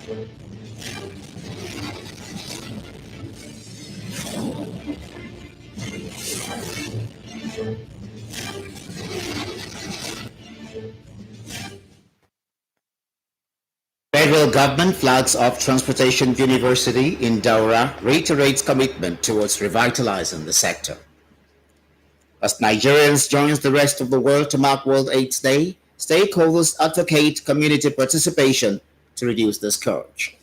Federal government flags off Transportation University in Daura reiterates commitment towards revitalizing the sector. As Nigerians join the rest of the world to mark World AIDS Day, stakeholders advocate community participation to reduce the scourge.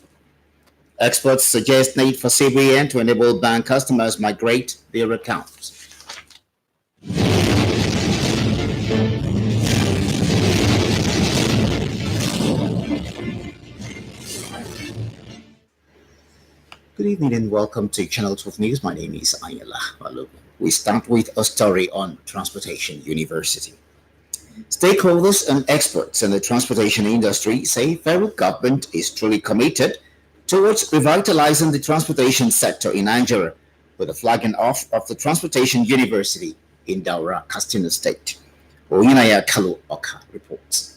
Experts suggest need for CBN to enable bank customers migrate their accounts. Good evening and welcome to Channel 12 News. My name is Ayala Balogun. We start with a story on Transportation University. Stakeholders and experts in the transportation industry say federal government is truly committed towards revitalizing the transportation sector in Nigeria with the flagging off of the Transportation University in Daura, Katsina State. Oyinaya Kalu Oka reports.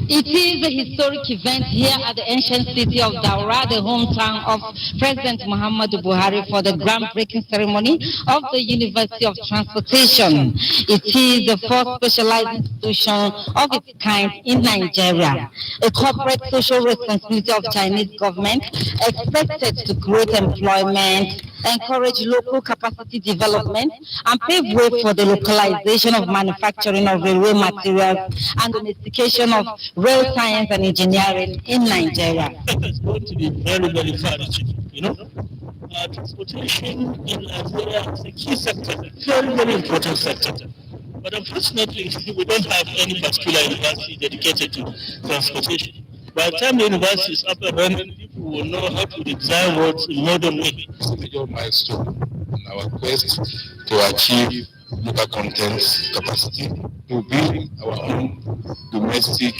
It is a historic event here at the ancient city of Daura, the hometown of President Muhammadu Buhari, for the groundbreaking ceremony of the University of Transportation. It is the first specialized institution of its kind in Nigeria. A corporate social responsibility of Chinese government expected to create employment, encourage local capacity development, and pave way for the localization of manufacturing of railway materials and domestication of rail science and engineering in Nigeria. It's going to be very, very far-reaching, transportation in Nigeria is a key sector, very, very important sector. But unfortunately, we don't have any particular university dedicated to transportation. By the time the university is up and running, people will know how to design roads in modern way. It's a major milestone in our quest to achieve local content capacity, to build our own domestic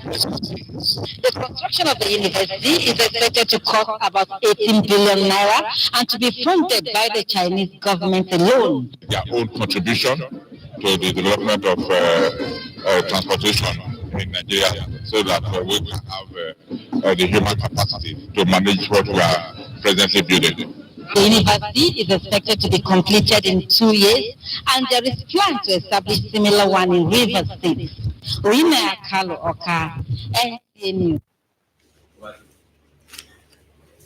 expertise. The construction of the university is expected to cost about 18 billion naira and to be funded by the Chinese government alone. Their own contribution to the development of transportation in Nigeria, so that we can have the human capacity to manage what we are presently building. The university is expected to be completed in 2 years, and there is plan to establish similar one in Rivers State. Oyinaya Kalu Oka, NTA News.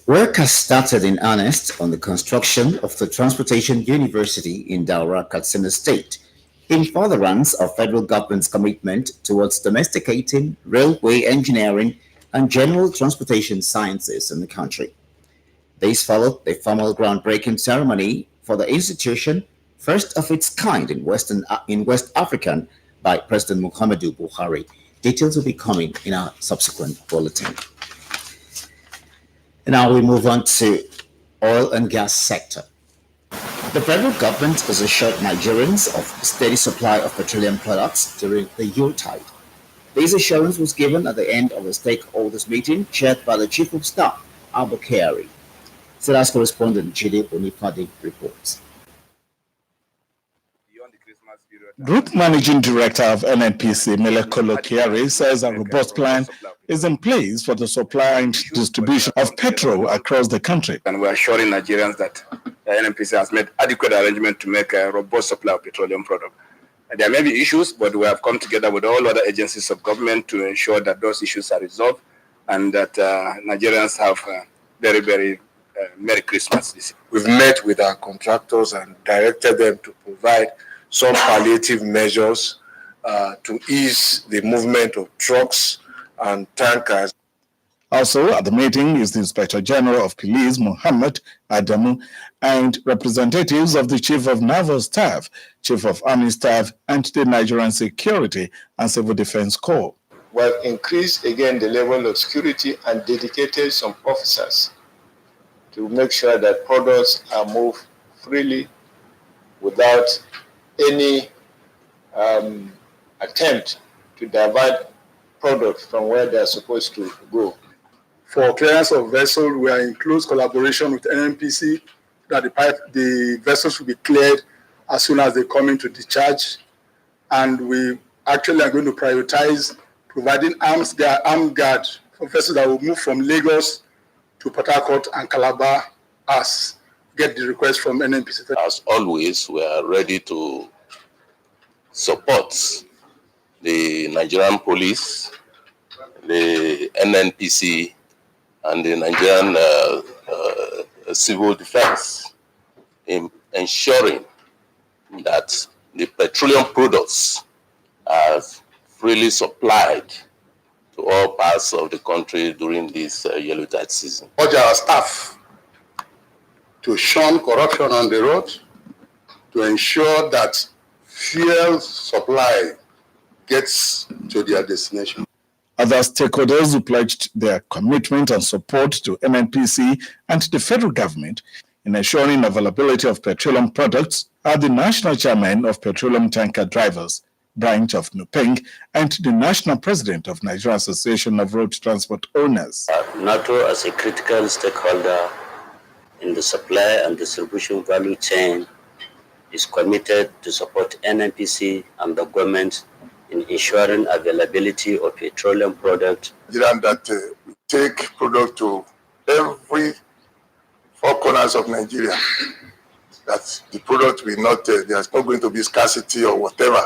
Work has started in earnest on the construction of the Transportation University in Daura, Katsina State, in furtherance of federal government's commitment towards domesticating railway engineering and general transportation sciences in the country. This followed the formal groundbreaking ceremony for the institution, first of its kind in West Africa, by President Muhammadu Buhari. Details will be coming in our subsequent bulletin. And now we move on to oil and gas sector. The federal government has assured Nigerians of steady supply of petroleum products during the Yuletide. This assurance was given at the end of a stakeholders meeting chaired by the Chief of Staff, Abokari. SEDA's correspondent Jide Onifade reports. Group Managing Director of NNPC, Melekolo Kiari, says a robust plan is in place for the supply and distribution of petrol across the country. And we are assuring Nigerians that NNPC has made adequate arrangement to make a robust supply of petroleum products. There may be issues, but we have come together with all other agencies of government to ensure that those issues are resolved and that Nigerians have very, very Merry Christmas this year. We've met with our contractors and directed them to provide some palliative measures to ease the movement of trucks and tankers. Also at the meeting is the Inspector General of Police, Muhammad Adamu, and representatives of the Chief of Naval Staff, Chief of Army Staff, and the Nigerian Security and Civil Defense Corps. We've increased again the level of security and dedicated some officers to make sure that products are moved freely without any attempt to divert products from where they are supposed to go. For clearance of vessels, we are in close collaboration with NNPC that the vessels will be cleared as soon as they come into discharge. And we actually are going to prioritize providing armed guard for vessels that will move from Lagos to Port Harcourt and Calabar as get the request from NNPC. As always, we are ready to support the Nigerian police, the NNPC, and the Nigerian civil defense in ensuring that the petroleum products are freely supplied to all parts of the country during this yellow tide season. Urge our staff to shun corruption on the road, to ensure that fuel supply gets to their destination. Other stakeholders who pledged their commitment and support to NNPC and the federal government in ensuring availability of petroleum products are the National Chairman of Petroleum Tanker Drivers, branch of Nupeng, and the National President of Nigeria Association of Road Transport Owners. NATO as a critical stakeholder in the supply and distribution value chain is committed to support NNPC and the government in ensuring availability of petroleum products. That we take product to every four corners of Nigeria. That the product will not, there's not going to be scarcity or whatever.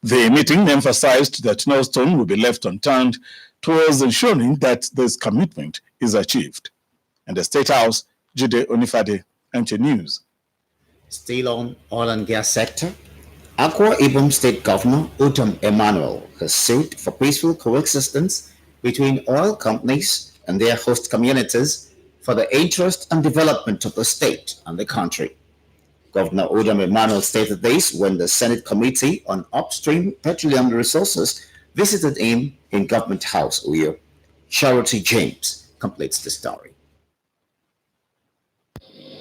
The meeting emphasized that no stone will be left unturned towards ensuring that this commitment is achieved. In the State House, Jide Onifade, Nta News. Still on oil and gas sector, Akwa Ibom State Governor Utom Emmanuel has sued for peaceful coexistence between oil companies and their host communities for the interest and development of the state and the country. Governor Utom Emmanuel stated this when the Senate Committee on Upstream Petroleum Resources visited him in Government House, Uyo. Charity James completes the story.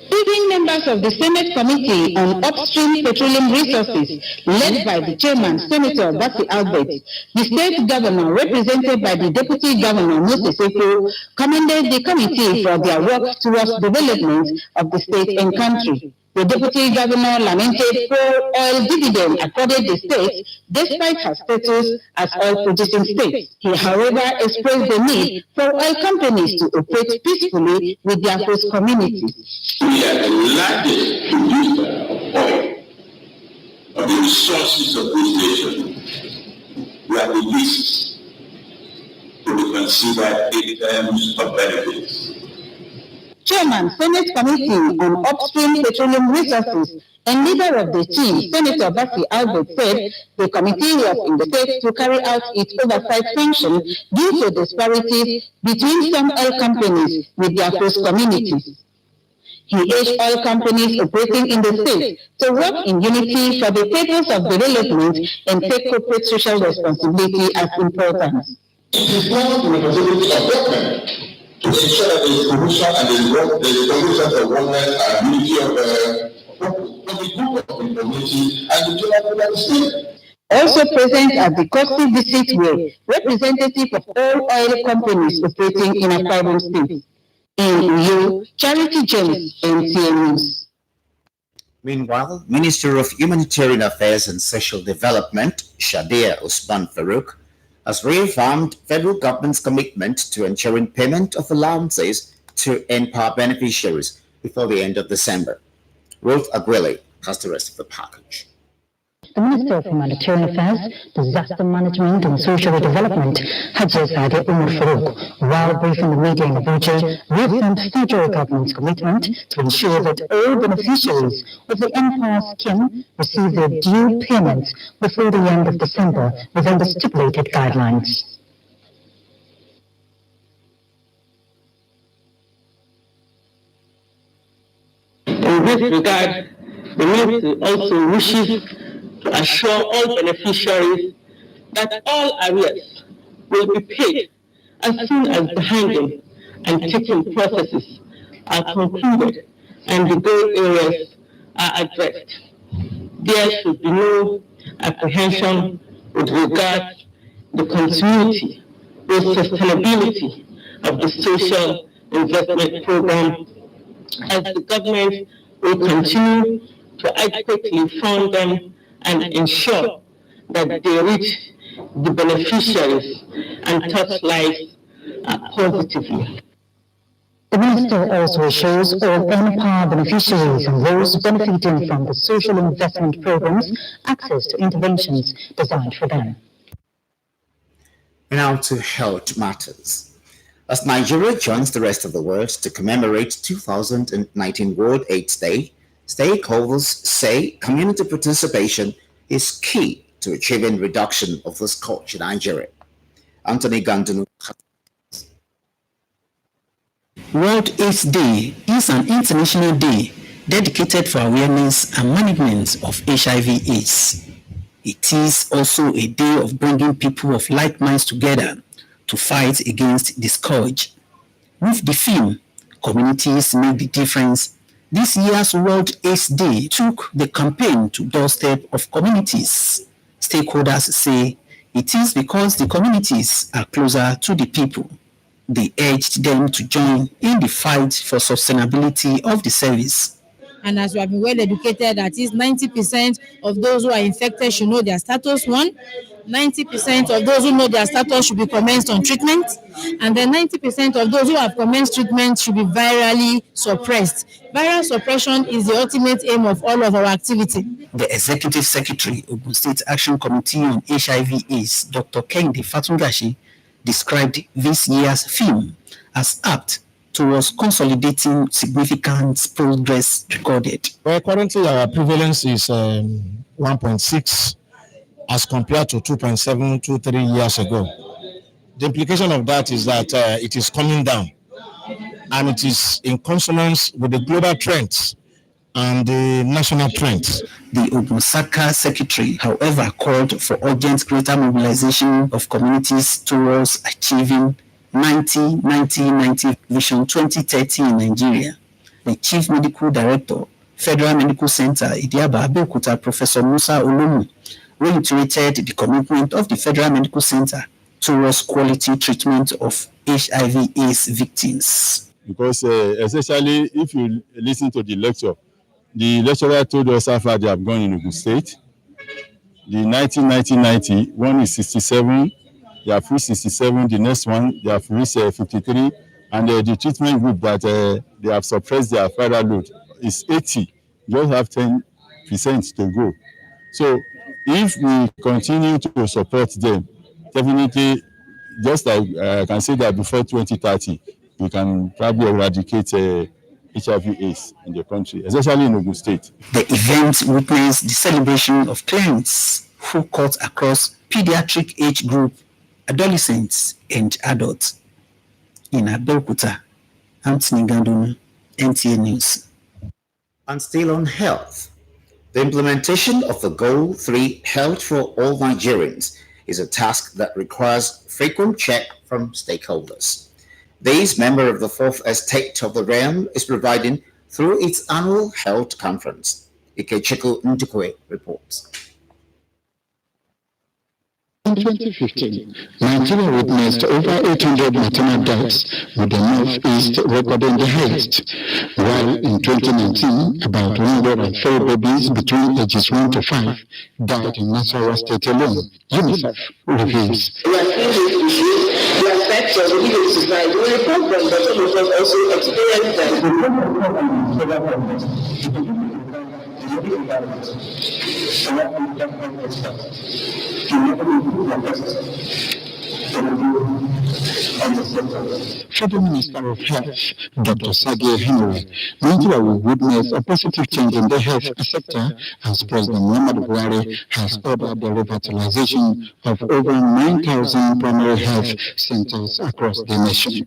Sitting members of the Senate Committee on Upstream Petroleum Resources, led by the chairman, Senator Basi Albert, the state governor, represented by the deputy governor, Moses Eko, commended the committee for their work towards development of the state and country. The deputy governor lamented poor oil dividend accorded the state despite her status as oil-producing state. He, however, expressed the need for oil companies to operate peacefully with their host communities. We are the largest producer of oil, of the resources of this nation. We are the least to be considered in terms of benefits. Chairman, Senate Committee on Upstream Petroleum Resources and leader of the team, Senator Basi Albert, said the committee was in the state to carry out its oversight function due to disparities between some oil companies with their host communities. He urged oil companies operating in the state to work in unity for the purpose of development and take corporate social responsibility as important. It is not the responsibility of government to ensure that the solution and the solutions of government and unity of the group of the community and the general state. Also present at the courtesy visit were representatives of all oil companies operating in Akwa Ibom State. In Uyo, Charity James, Nta News. Meanwhile, Minister of Humanitarian Affairs and Social Development, Shadia Usman Farouk, has reaffirmed federal government's commitment to ensuring payment of allowances to NPA beneficiaries before the end of December. Ruth Aguilera has the rest of the package. The Minister of Humanitarian Affairs, Disaster Management and Social Development, Haji Sadia Umar Farouk, while briefing the media in Abuja, reaffirmed federal government's commitment to ensure that all beneficiaries of the NPA scheme receive their due payments before the end of December within the stipulated guidelines. In this regard, the Ministry also wishes to assure all beneficiaries that all arrears will be paid as soon as the handling and taking processes are concluded and the goal areas are addressed. There should be no apprehension with regard to the continuity or sustainability of the social investment program, as the government will continue to adequately fund them and ensure that they reach the beneficiaries and touch lives positively. The minister also assures all NPA beneficiaries and those benefiting from the social investment programs access to interventions designed for them. Now to health matters. As Nigeria joins the rest of the world to commemorate 2019 World AIDS Day, stakeholders say community participation is key to achieving reduction of this scourge in Nigeria. Anthony Gandunu. World AIDS Day is an international day dedicated for awareness and management of HIV/AIDS. It is also a day of bringing people of like minds together to fight against the scourge. With the theme, Communities Make the Difference, this year's World AIDS Day took the campaign to doorstep of communities. Stakeholders say it is because the communities are closer to the people. They urged them to join in the fight for sustainability of the service. And as we have been well educated, that is 90% of those who are infected should know their status. 90% of those who know their status should be commenced on treatment, and then 90% of those who have commenced treatment should be virally suppressed. Viral suppression is the ultimate aim of all of our activity. The Executive Secretary of the State Action Committee on HIV/AIDS, Dr. Kehinde Fatungashi, described this year's theme as apt towards consolidating significant progress recorded. Well, currently our prevalence is 1.6 as compared to 2.7 2-3 years ago. The implication of that is that it is coming down, and it is in consonance with the global trends and the national trends. The Obosaka Secretary, however, called for urgent greater mobilization of communities towards achieving 90-90-90 Vision 2030 in Nigeria. The Chief Medical Director, Federal Medical Center, Nta Abeokuta, Professor Musa Olomu, reiterated the commitment of the Federal Medical Center towards quality treatment of HIV/AIDS victims. Because essentially, if you listen to the lecturer told us how far they have gone in Ogun State. The 90-90-90, one is 67, they have reached 67, the next one, they have reached 53, and the treatment group that they have suppressed their viral load is 80. You just have 10% to go. So if we continue to support them, definitely, just like I can say that before 2030, we can probably eradicate HIV/AIDS in the country, especially in Ogun State. The event witnessed the celebration of clients who cut across pediatric age group, adolescents, and adults. In Abeokuta, Anthony Gandunu, Nta News. And still on health, the implementation of the Goal 3 Health for All Nigerians is a task that requires frequent check from stakeholders. This member of the Fourth Estate of the Realm is providing through its annual health conference. Ikechukwu Ndukwe reports. In 2015, Nigeria witnessed over 800 maternal deaths, with the Northeast recording the highest, while in 2019, about 104 babies between ages 1 to 5 died in Nasarawa State alone. UNICEF reveals. We are seeing the effects of the healing society. We report them, but some of us also experience Federal Minister of Health, Dr. Sage Henry, Nigeria will witness a positive change in the health sector as President Muhammadu Buhari has ordered the revitalization of over 9,000 primary health centers across the nation.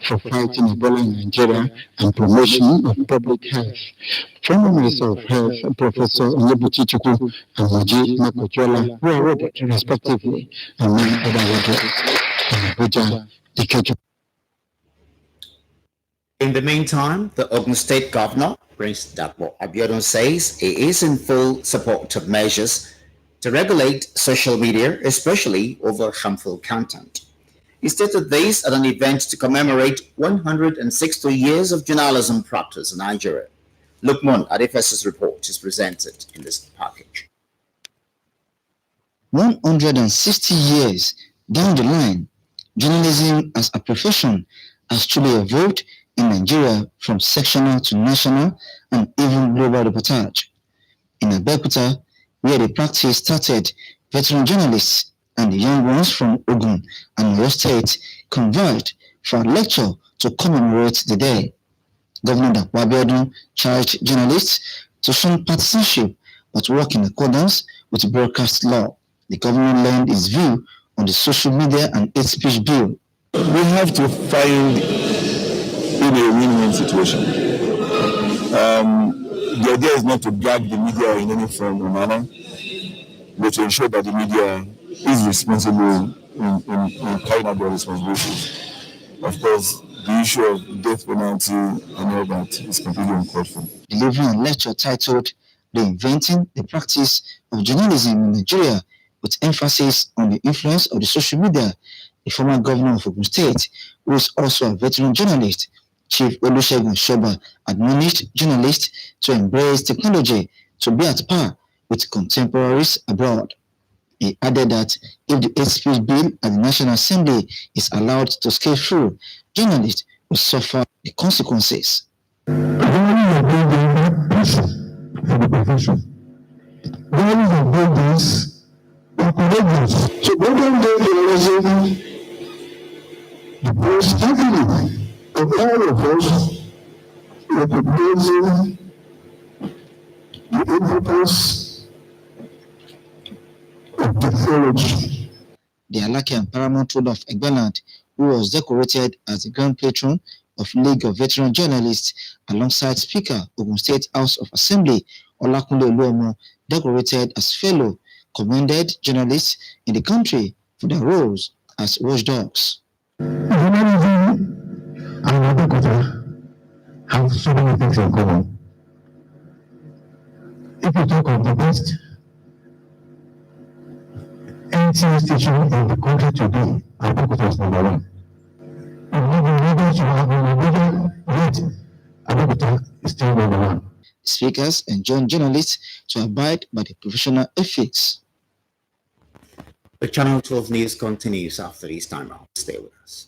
for fighting Ebola in Nigeria and promotion of public health. Former Minister of Health, Professor Onyebuchi Chukwu and Moji Makochola were awarded respectively, and many other awards in Abuja. In the meantime, the Ogun State Governor, Prince Nta Abeokuta, says he is in full support of measures to regulate social media, especially over harmful content. He stated this at an event to commemorate 160 years of journalism practice in Nigeria. Lukman Adefes's report is presented in this package. 160 years down the line, journalism as a profession has truly evolved in Nigeria from sectional to national and even global reportage. In Abeokuta, where the practice started, veteran journalists and the young ones from Ogun and Oyo State converged for a lecture to commemorate the day. Governor Nta Abeokuta charged journalists to shun partisanship but work in accordance with broadcast law. The governor lent his view on the social media and hate speech bill. We have to find a win-win situation. The idea is not to drag the media in any form or manner, but to ensure that the media is responsible in carrying out their responsibilities. Of course, the issue of death penalty and all that is completely uncalled for. Delivering a lecture titled Reinventing the Practice of Journalism in Nigeria, with emphasis on the influence of the social media, the former governor of Ogun State, who is also a veteran journalist, Chief Olusegun Shoba, admonished journalists to embrace technology to be at par with contemporaries abroad. He added that if the hate speech bill at the National Assembly is allowed to scale through, journalists will suffer the consequences. So government journalism depends heavily on all of us recognizing the importance of technology. The Alake and Paramount Road of Egbaland, who was decorated as the Grand Patron of League of Veteran Journalists alongside Speaker Ogun State House of Assembly Olakunle Oluomo, decorated as fellow, commended journalists in the country for their roles as watchdogs. Journalism and Abeokuta have so many things in common. If you talk of the best NTA station in the country today, Abeokuta is number one. And maybe leaders who have been Abuja, yet Abeokuta is still number one. Speakers enjoined journalists to abide by the professional ethics. The Channel 12 news continues after this time out. Stay with us.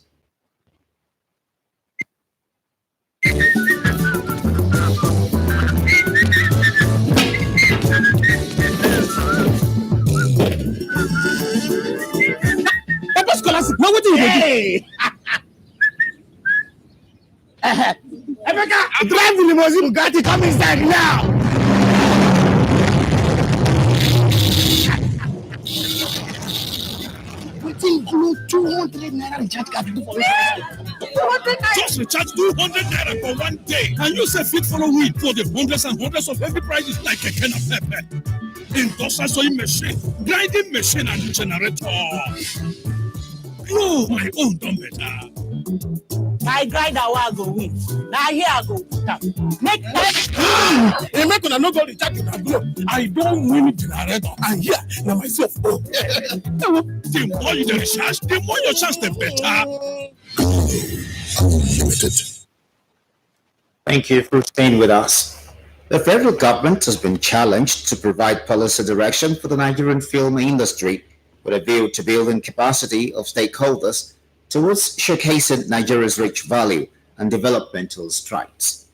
Papa Scholastic, now what do you do? Emeka, drive the limousine, Bugatti, come inside now. Waiting below 200 naira recharge card to do for me. 200 naira. Just recharge 200 naira for 1 day, and you say fit follow weed for the hundreds and hundreds of heavy prices like a can of pepper, industrial sewing machine, grinding machine, and generator. No, my own done better. I grind I go win. Now here I go. Make una no go recharge una blow. I don't win generator. And here now myself. Oh. The more you recharge, the more your chance the better. Unlimited. Thank you for staying with us. The federal government has been challenged to provide policy direction for the Nigerian film industry with a view to building capacity of stakeholders towards showcasing Nigeria's rich value and developmental strides.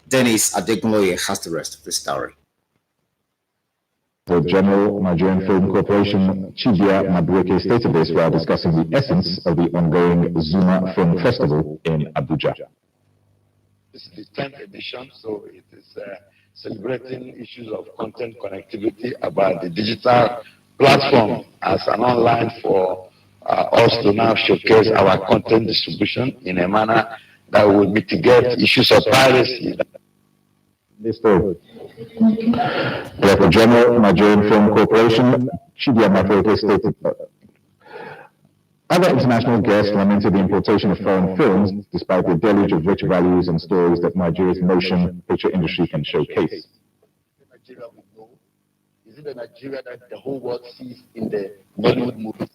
Dennis Adegunloye has the rest of the story. The General Nigerian Film Corporation, Chibia Madueke, stated this while discussing the essence of the ongoing Zuma Film Festival in Abuja. This is the 10th edition, so it is celebrating issues of content connectivity about the digital platform as an online for us to now showcase our content distribution in a manner that will mitigate issues of piracy. Director General, Nigerian Film Corporation, Nta Abeokuta stated other international guests lamented the importation of foreign films despite the deluge of rich values and stories that Nigeria's motion picture industry can showcase. Nigeria we know, is it the Nigeria that the whole world sees in the Bollywood movies?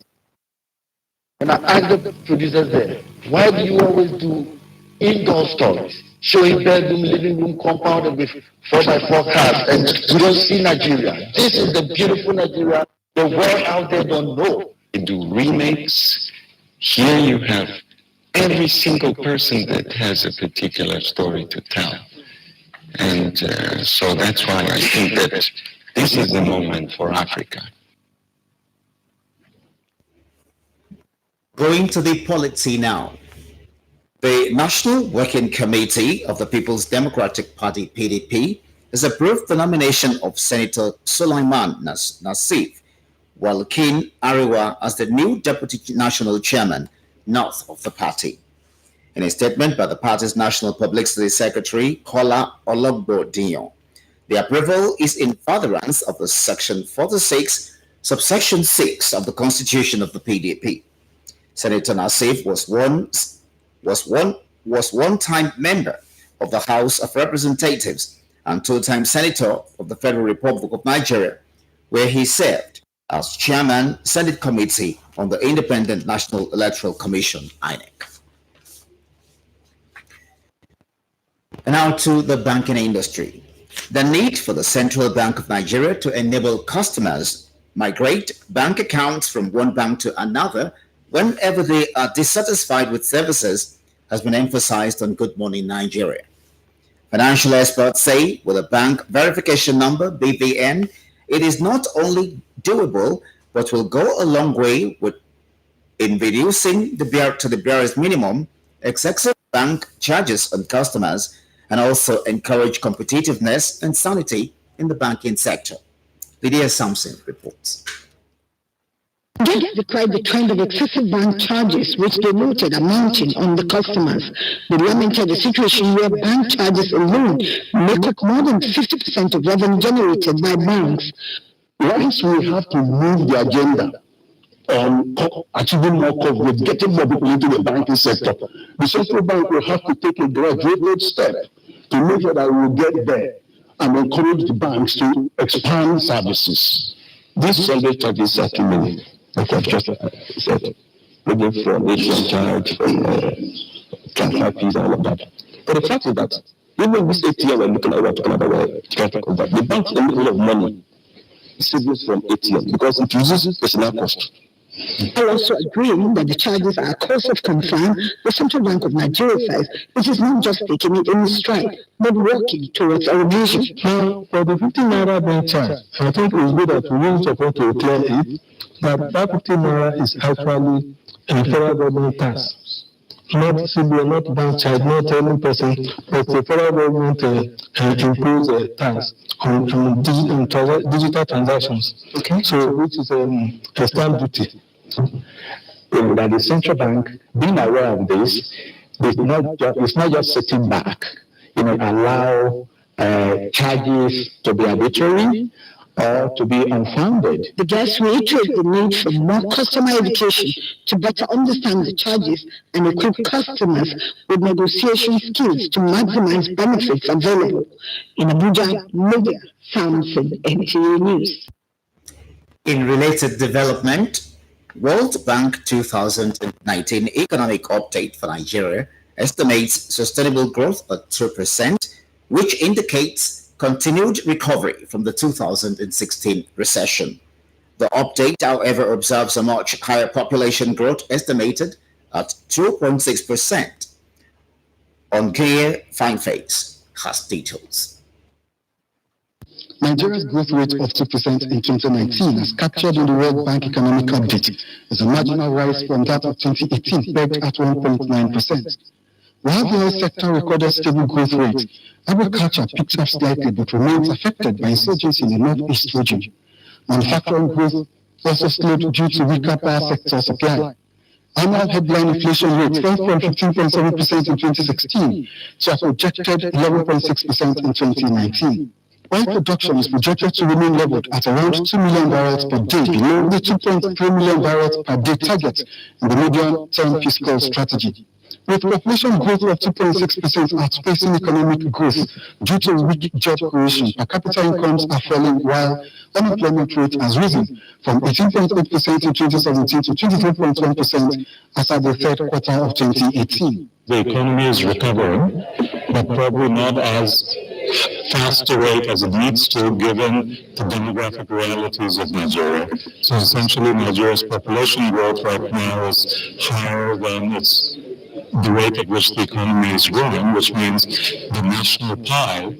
And I asked the producers there, why do you always do indoor stories, showing bedroom, living room, compounded with 4x4 cars, and we don't see Nigeria? This is the beautiful Nigeria the world out there don't know. They do remakes. Here you have every single person that has a particular story to tell. And so that's why I think that this is the moment for Africa. Going to the polity now. The National Working Committee of the People's Democratic Party, PDP, has approved the nomination of Senator Sulaiman Nassif Walkin Ariwa as the new Deputy National Chairman, North of the party. In a statement by the party's National Publicity Secretary, Kola Ologbo Dion, the approval is in furtherance of the Section 46, Subsection 6 of the Constitution of the PDP. Senator Nassif was one-time member of the House of Representatives and two-time Senator of the Federal Republic of Nigeria, where he served as Chairman, Senate Committee on the Independent National Electoral Commission, INEC. And now to the banking industry. The need for the Central Bank of Nigeria to enable customers migrate bank accounts from one bank to another whenever they are dissatisfied with services has been emphasized on Good Morning Nigeria. Financial experts say with a bank verification number, BVN, it is not only doable, but will go a long way in reducing to the barest minimum excessive bank charges on customers and also encourage competitiveness and sanity in the banking sector. Lydia Sampson reports. Guests decried the trend of excessive bank charges, which they noted are mounting on the customers. They lamented a situation where bank charges alone make up more than 50% of revenue generated by banks. Once we have to move the agenda on achieving more coverage, getting more people into the banking sector, the central bank will have to take a graduated step to make sure that we will get there and encourage the banks to expand services. These service charges are too many. Like I've just said, maybe for nation charge, transfer fees, and all of that. But the fact is that even this ATM we're looking at, we're talking about, the banks are making a lot of money savings from ATM because it reduces personnel cost. I also agree that the charges are a cause of concern. The Central Bank of Nigeria says it is not just taking it in stride, but working towards a revision. Now, for the 15 naira bank charge, I think it is good that we really support to clear it, that 15 naira is actually a federal government tax. Not CBN, not bank charge, not any person, but the federal government impose a tax on digital transactions. Okay. So, which is a stamp duty. That the central bank, being aware of this, it's not just sitting back, allow charges to be arbitrary or to be unfounded. The guests reiterate the need for more customer education to better understand the charges and equip customers with negotiation skills to maximize benefits available. In Abuja, Lydia Sampson, NTA News. In related development, World Bank 2019 Economic Update for Nigeria estimates sustainable growth at 2%, which indicates continued recovery from the 2016 recession. The update, however, observes a much higher population growth estimated at 2.6%. Ongear Fineface has details. Nigeria's growth rate of 2% in 2019, as captured in the World Bank Economic Update, is a marginal rise from that of 2018, pegged at 1.9%. While the oil sector recorded stable growth rate, agriculture picked up slightly but remains affected by insurgency in the northeast region. Manufacturing growth also slowed due to weaker power sector supply. Annual headline inflation rate fell from 15.7% in 2016 to a projected 11.6% in 2019. Oil production is projected to remain leveled at around 2 million barrels per day, below the 2.3 million barrels per day target in the medium-term fiscal strategy. With population growth of 2.6% outpacing economic growth due to weak job creation, per capita incomes are falling while unemployment rate has risen from 18.8% in 2017 to 23.1% as at the third quarter of 2018. The economy is recovering, but probably not as fast a rate as it needs to, given the demographic realities of Nigeria. So essentially, Nigeria's population growth right now is higher than the rate at which the economy is growing, which means the national pie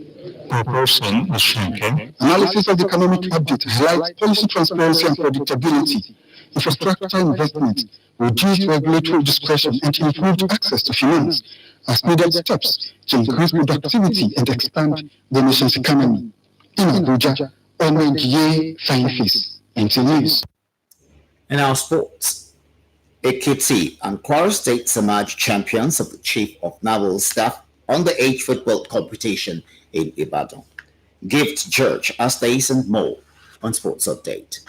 per person is shrinking. Analysis of the economic update highlights policy transparency and predictability, infrastructure investment, reduced regulatory discretion, and improved access to finance as needed steps to increase productivity and expand the nation's economy. In Abuja, Onengiye Fine Face, Nta News. In our sports, Ekiti and Kwara States emerged champions of the Chief of Naval Staff Underage Football Competition in Ibadan. Gift George has this and more on Sports Update.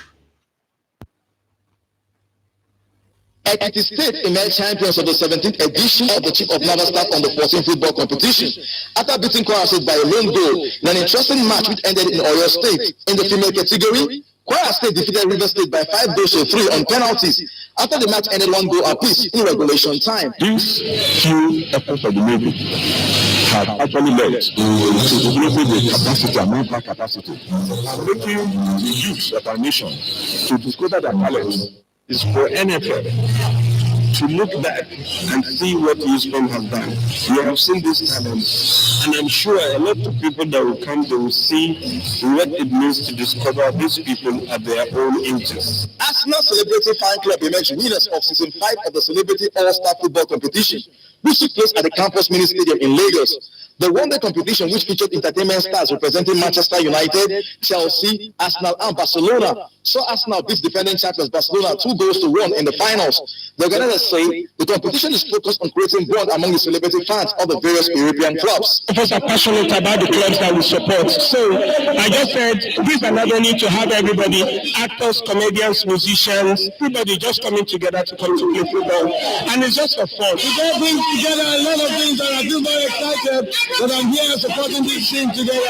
Ekiti State emerged champions of the 17th edition of the Chief of Naval Staff on the 14th football competition after beating Kwara State by a lone goal in an interesting match which ended in Oyo State. In the female category, Kwara State defeated River State by 5 goals to 3 on penalties after the match ended 1 goal apiece in regulation time. These few efforts of the Navy have actually led to developing the capacity and manpower capacity, making the use of our nation to discover their talents is for NFL to look back and see what Houston has done. We have seen this talent, and I'm sure a lot of people that will come, they will see what it means to discover these people at their own ages. Arsenal Celebrity Fan Club emerged winners of season 5 of the Celebrity All-Star Football Competition, which took place at the Campus Mini Stadium in Lagos. The one-day competition, which featured entertainment stars representing Manchester United, Chelsea, Arsenal, and Barcelona, saw Arsenal beat defending champions Barcelona 2 goals to 1 in the finals. The organizers say the competition is focused on creating bond among the celebrity fans of the various European clubs. Of us are passionate about the clubs that we support. So I just said this is another need to have everybody, actors, comedians, musicians, everybody just coming together to come to play football. And it's just for fun. We all bring together a lot of things and I feel very excited that I'm here supporting this team together.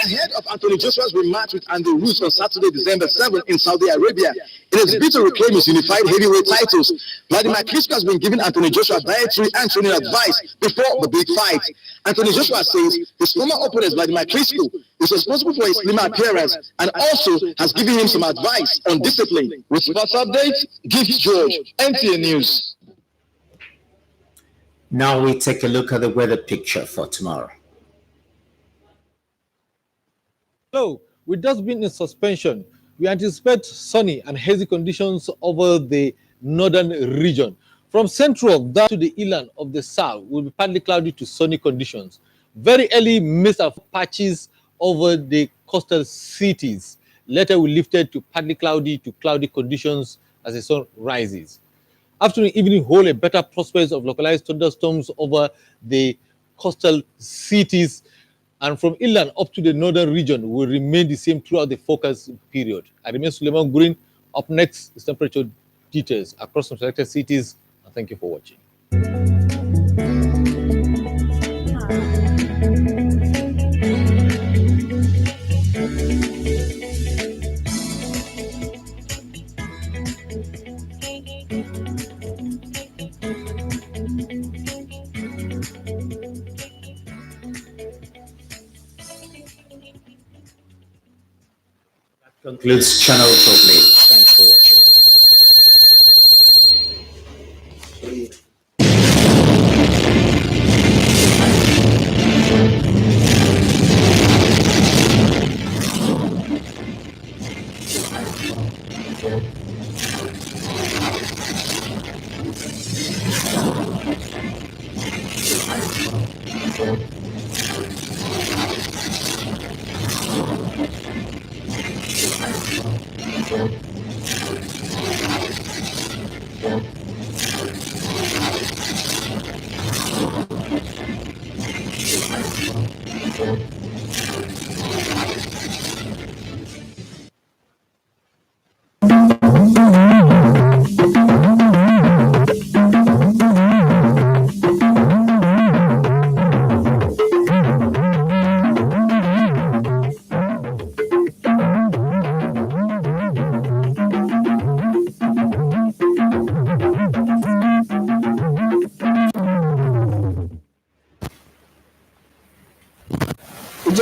Ahead of Anthony Joshua's rematch with Andy Ruiz on Saturday, December 7th in Saudi Arabia, it is bid to reclaim his unified heavyweight titles. Vladimir Klitschko has been giving Anthony Joshua dietary and training advice before the big fight. Anthony Joshua says his former opponent Vladimir Klitschko is responsible for his slimmer appearance and also has given him some advice on discipline. With Sports Updates, Gift George, Nta News. Now we take a look at the weather picture for tomorrow. Hello, with dust being in suspension, we anticipate sunny and hazy conditions over the northern region. From central down to the inland of the south will be partly cloudy to sunny conditions. Very early mist of patches over the coastal cities. Later we lifted to partly cloudy to cloudy conditions as the sun rises. Afternoon, evening hold a better prospect of localized thunderstorms over the coastal cities, and from inland up to the northern region will remain the same throughout the forecast period. I remain Suleiman Green. Up next is temperature details across some selected cities, and thank you for watching. Concludes Channel 12 News. Thanks for watching. Thank you.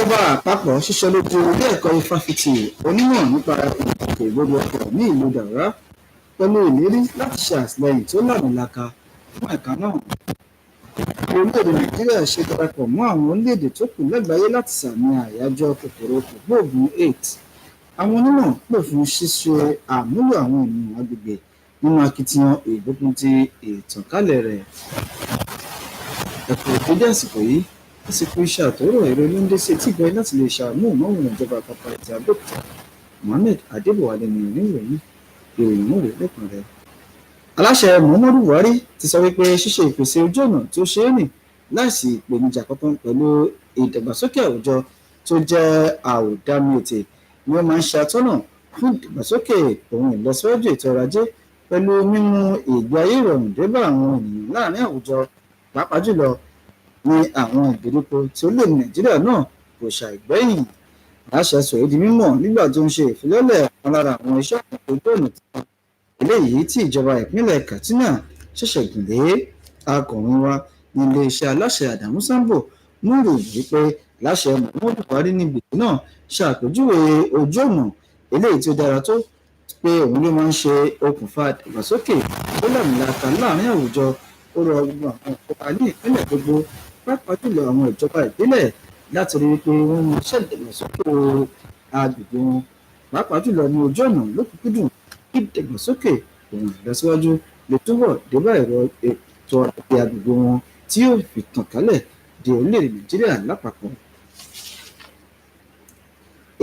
ìjọba àpapọ̀ ṣiṣẹ́ lójú ilé ẹ̀kọ́ ifáfitì onímọ̀ nípa ìgbòkègbodò ọkọ̀ ní ìlú Daura pẹ̀lú ìlérí láti ṣe àtìlẹ́yìn tó làmìlaka fún ẹ̀ka náà. Orílẹ̀-èdè Nàìjíríà ṣe darapọ̀ mọ́ àwọn orílẹ̀-èdè tó kù lágbàáyé láti sàmì àyájọ́ kòkòrò kògbóògùn AIDS. Àwọn onímọ̀ pè fún ṣíṣe àmúlò àwọn ènìyàn agbègbè nínú akitiyan ìgbógun ti ìtànkálẹ̀ rẹ̀. Ẹ̀kọ́ ìkéde àsìkò yìí àsìkò iṣẹ́ àtòrò ẹ̀rọ ló ń dé sí etí ìgbẹ́ láti lè ṣàmúhùnmáwòrán ìjọba àpapọ̀ Nta Abeokuta. Mohammed Adébọ̀wálé ni oníròyìn ìròyìn náà wò lẹ́kùnrẹ́rẹ́. Aláṣẹ Muhammadu Buhari ti sọ wípé ṣíṣe ìpèsè ojú ọ̀nà tó ṣe é rìn láìsí ìpèníjà kankan pẹ̀lú ìdàgbàsókè àwùjọ tó jẹ́ àwòdámi ètè ni wọ́n máa ń ṣe atọ́nà fún ìdàgbàsókè ohun ìlọsíwájú ètò ọrọ̀ ajé pẹ̀lú mímú ìgbé ayé ìrọ̀rùn dé bá àwọn ènìyàn láàrin àwùjọ, pàápàá jùlọ ní àwọn ìgbèríko tí ó lè ní Nàìjíríà náà kò ṣàìgbẹ́yìn. Aláṣẹ sọ èyí di mímọ̀ nígbà tó ń ṣe ìfilọ́lẹ̀ kan lára àwọn iṣẹ́ àkànṣe ojú ọ̀nà tuntun eléyìí tí ìjọba ìpínlẹ̀ Katsina ṣẹ̀ṣẹ̀ gùn lé. Akọ̀ròyìn wa ní iléeṣẹ́ aláṣẹ Adamu Sambo mú ìròyìn wípé aláṣẹ Muhammadu Buhari ní gbèsè náà ṣàpèjúwe ojú ọ̀nà eléyìí tó dára tó pé òun ló máa ń ṣe okùnfà ìdàgbàsókè tó làmìlaka láàrin àwùjọ. Ó rọ gbogbo àwọn ìjọba ní ìpínlẹ̀ gbogbo, pàápàá jùlọ àwọn ìjọba ìbílẹ̀, láti rí i pé wọ́n mú iṣẹ́ ìdàgbàsókè agbègbè wọn, pàápàá jùlọ ní ojú ọ̀nà lókùnkúndùn kí ìdàgbàsókè ohun ìlọsíwájú lè túbọ̀ débá ètò àgbègbè agbègbè wọn tí yóò fi tàn kálẹ̀ di orílẹ̀-èdè Nàìjíríà lápapọ̀.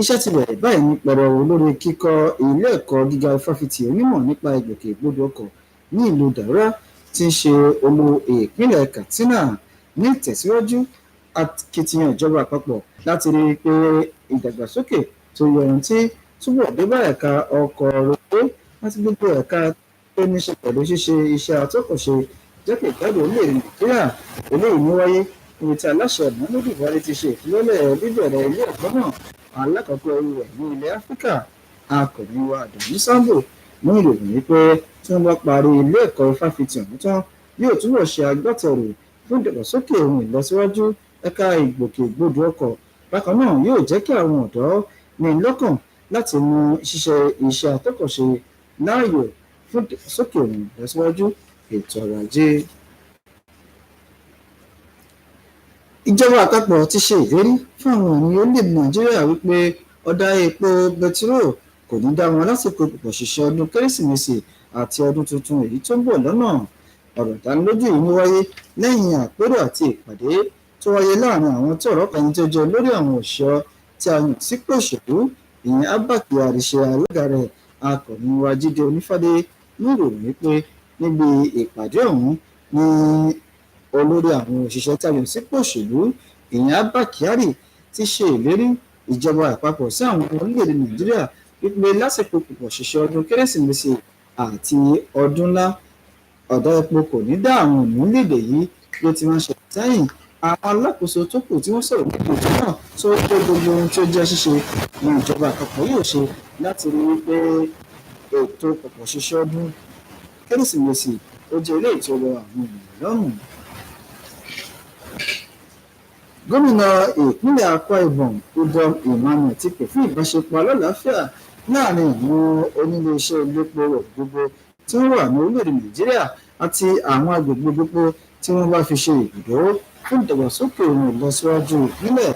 Iṣẹ́ ti bẹ̀rẹ̀ báyìí ní pẹrẹwu lórí kíkọ́ ilé ẹ̀kọ́ gíga fáfitì onímọ̀ nípa ìgbòkègbodò ọkọ̀ ní ìlú Daura tí ń ṣe olú ìpínlẹ̀ Katsina ní ìtẹ̀síwájú akitiyan ìjọba àpapọ̀ láti rí i pé ìdàgbàsókè tó yọrantí túbọ̀ débá ẹ̀ka ọkọ̀ roadway àti gbogbo ẹ̀ka tó ní ṣe pẹ̀lú ṣíṣe iṣẹ́ atọ́kọ̀ṣe jákèjádò orílẹ̀-èdè Nàìjíríà. Eléyìí ní wáyé níbi tí aláṣẹ Muhammadu Buhari ti ṣe ìfilọ́lẹ̀ bíbẹ̀rẹ̀ ilé ẹ̀kọ́ náà alákọ̀ọ́kọ́ irú rẹ̀ ní ilẹ̀ Áfíríkà. Akọ̀ròyìn wa Adamu Sambo mú ìròyìn wípé tí wọ́n bá parí ilé ẹ̀kọ́ fáfitì ọ̀hún tán yóò túbọ̀ ṣe agbátẹrù fún ìdàgbàsókè ohun ìlọsíwájú ẹ̀ka ìgbòkègbodò ọkọ̀. Bákan náà yóò jẹ́ kí àwọn ọ̀dọ́ ní lọ́kàn láti mú ṣíṣe iṣẹ́ atọ́kọ̀ṣe láàyò fún ìdàgbàsókè ohun ìlọsíwájú ètò ọrọ̀ ajé. Ìjọba àpapọ̀ ti ṣe ìlérí fún àwọn ènìyàn orílẹ̀-èdè Nàìjíríà wípé ọ̀dà epo bẹtiró kò ní dá wọn lásìkò pọ̀pọ̀ ṣìṣẹ́ ọdún Kérésìmesì àti ọdún tuntun èyí tó ń bọ̀ lọ́nà. Ọ̀rọ̀ ìdánilójú yìí ń wáyé lẹ́yìn àpérò àti ìpàdé tó wáyé láàrin àwọn tí ọ̀rọ̀ kan tó jẹ́ lórí àwọn òṣìṣẹ́ tí a yàn sípò òṣèlú, ìyẹn Abba Kyari ṣe alága rẹ̀. Akọ̀ròyìn wa Jídé Onífádé ní ìròyìn wípé níbi ìpàdé ọ̀hún ní olórí àwọn òṣìṣẹ́ tí a yàn sípò òṣèlú, ìyẹn Abba Kyari ti ṣe ìlérí ìjọba àpapọ̀ sí àwọn orílẹ̀-èdè Nàìjíríà wípé lásìkò pọ̀pọ̀ ṣìṣẹ́ ọdún Kérésìmesì àti ọdún ńlá ọ̀dà epo kò ní dá àwọn orílẹ̀-èdè yìí bí ó ti máa ń ṣe sẹ́yìn. Àwọn alákòóso tó kù tí wọ́n sọ̀rọ̀ nípa ètò náà sọ pé gbogbo ohun tí ó jẹ́ ṣíṣe ní ìjọba àpapọ̀ yóò ṣe láti rí wípé ètò pọ̀pọ̀ ṣìṣẹ́ ọdún Kérésìmesì ó jẹ́ eléyìí tí ó rọ àwọn ènìyàn lọ́rùn. Gómìnà ìpínlẹ̀ Akwa Ibom Udom Emmanuel ti pè fún ìbáṣepọ̀ alálàáfíà láàrin àwọn oníléeṣẹ́ elépo gbogbo tí wọ́n wà ní orílẹ̀-èdè Nàìjíríà àti àwọn agbègbè gbogbo tí wọ́n bá fi ṣe ibùdó fún ìdàgbàsókè ohun ìlọsíwájú ìpínlẹ̀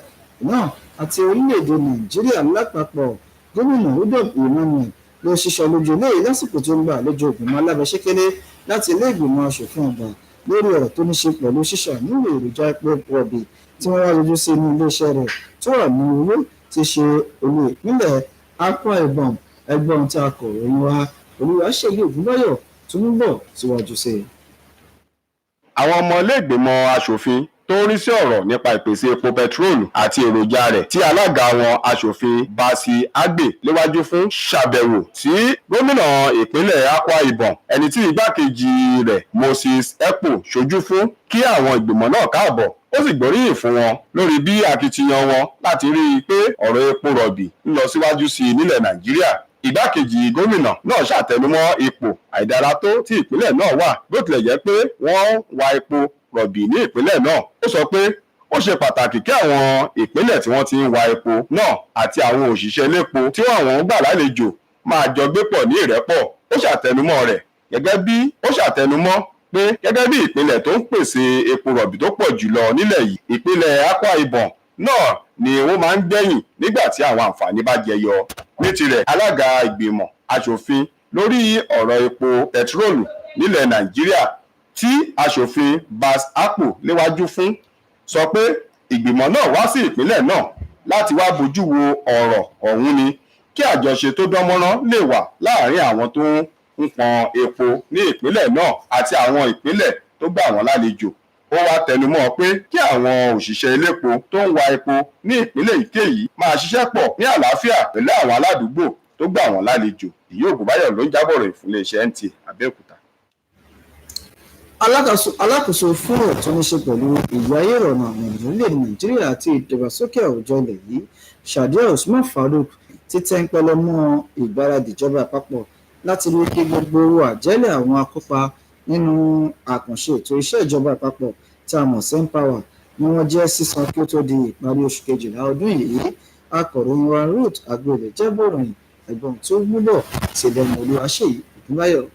náà àti orílẹ̀-èdè Nàìjíríà lápapọ̀. Gómìnà Udom Emmanuel ló ṣiṣọ́ lójú eléyìí lásìkò tó ń gba àlejò ìgbìmọ̀ alábẹ́sẹ́kẹ́lé láti ilé ìgbìmọ̀ aṣòfin àgbà lórí ọ̀rọ̀ tó ní ṣe pẹ̀lú ṣíṣàmúlò èròjà epo rọ̀bì tí wọ́n wá lójú sí ní iléeṣẹ́ rẹ̀ tó wà ní Owó ti ṣe olú ìpínlẹ̀ Akwa Ibom. Ẹgbọ́n tí akọ̀ròyìn wa Olúwaṣèyí Ògúnbáyọ̀ tó ń bọ̀ síwájú sí i. Àwọn ọmọ ilé-ìgbìmọ̀ aṣòfin tó ń rí sí ọ̀rọ̀ nípa ìpèsè epo bẹtiróòlù àti èròjà rẹ̀ tí alága wọn aṣòfin Basi Agbe léwájú fún ṣàbẹ̀wò sí gómìnà ìpínlẹ̀ Akwa Ibom, ẹni tí igbákejì rẹ̀ Moses Ekpo ṣojú fún, kí àwọn ìgbìmọ̀ náà káàbọ̀. Ó sì gbóríyìn fún wọn lórí bí akitiyan wọn láti rí i pé ọ̀rọ̀ epo rọ̀bì ń lọ síwájú sí i nílẹ̀ Nàìjíríà. Igbákejì gómìnà náà ṣàtẹnumọ́ ipò àìdára tó tí ìpínlẹ̀ náà wà, bó tilẹ̀ jẹ́ pé wọ́n wa epo rọ̀bì ní ìpínlẹ̀ náà. Ó sọ pé ó ṣe pàtàkì kí àwọn ìpínlẹ̀ tí wọ́n ti ń wa epo náà àti àwọn òṣìṣẹ́ elépo tí àwọn gbà lálejò máa jọ gbé pọ̀ ní ìrẹ́pọ̀. Ó ṣàtẹnumọ́ rẹ̀ pé gẹ́gẹ́ bí ìpínlẹ̀ tó ń pèsè epo rọ̀bì tó pọ̀ jùlọ nílẹ̀ yìí, ìpínlẹ̀ Akwa Ibom náà ni wọ́n máa ń gbẹ̀yìn nígbà tí àwọn àǹfààní bá jẹyọ. Ní tirẹ̀, alága ìgbìmọ̀ aṣòfin lórí ọ̀rọ̀ epo pẹtiróòlù nílẹ̀ Nàìjíríà tí aṣòfin Bas Akpo léwájú fún sọ pé ìgbìmọ̀ náà wá sí ìpínlẹ̀ náà láti wá bójú wo ọ̀rọ̀ ọ̀hún ni kí àjọṣe tó dánmọ́rán lè wà láàárín àwọn tó ń pọn epo ní ìpínlẹ̀ náà àti àwọn ìpínlẹ̀ tó gbà wọ́n lálejò. Ó wá tẹnumọ́ pé kí àwọn òṣìṣẹ́ elépo tó ń wa epo ní ìpínlẹ̀ èyíkéyìí máa ṣiṣẹ́ pọ̀ ní àlàáfíà pẹ̀lú àwọn aládùúgbò tó gbà wọ́n lálejò. Ìyí Ògúnbáyọ̀ ló ń jábọ̀ rẹ̀ fún iléeṣẹ́ Nta Abeokuta. Alákòóso fún ọ̀rọ̀ tó ní ṣe pẹ̀lú ìyà ayé ìrọ̀rùn àwọn ènìyàn orílẹ̀-èdè Nàìjíríà àti ìdàgbàsókè àwùjọ ilẹ̀ yìí, Sadiya Usman Farouk, ti tẹ́ńpẹ́lẹ́ mọ́ ìgbáradì ìjọba àpapọ̀ láti rí kí gbogbo owó àjẹ́lẹ̀ àwọn akópa nínú àkànṣe ètò iṣẹ́ ìjọba àpapọ̀ tí a mọ̀ sí Empower ni wọ́n jẹ́ sísan kí ó tó di ìparí oṣù kejìlá ọdún yìí. Akọ̀ròyìn wa Ruth Agboola jábọ̀ ròyìn ẹ̀gbọ́n tó wúlò sí lẹ́nu Olúwaṣèyí Ògúnbáyọ̀.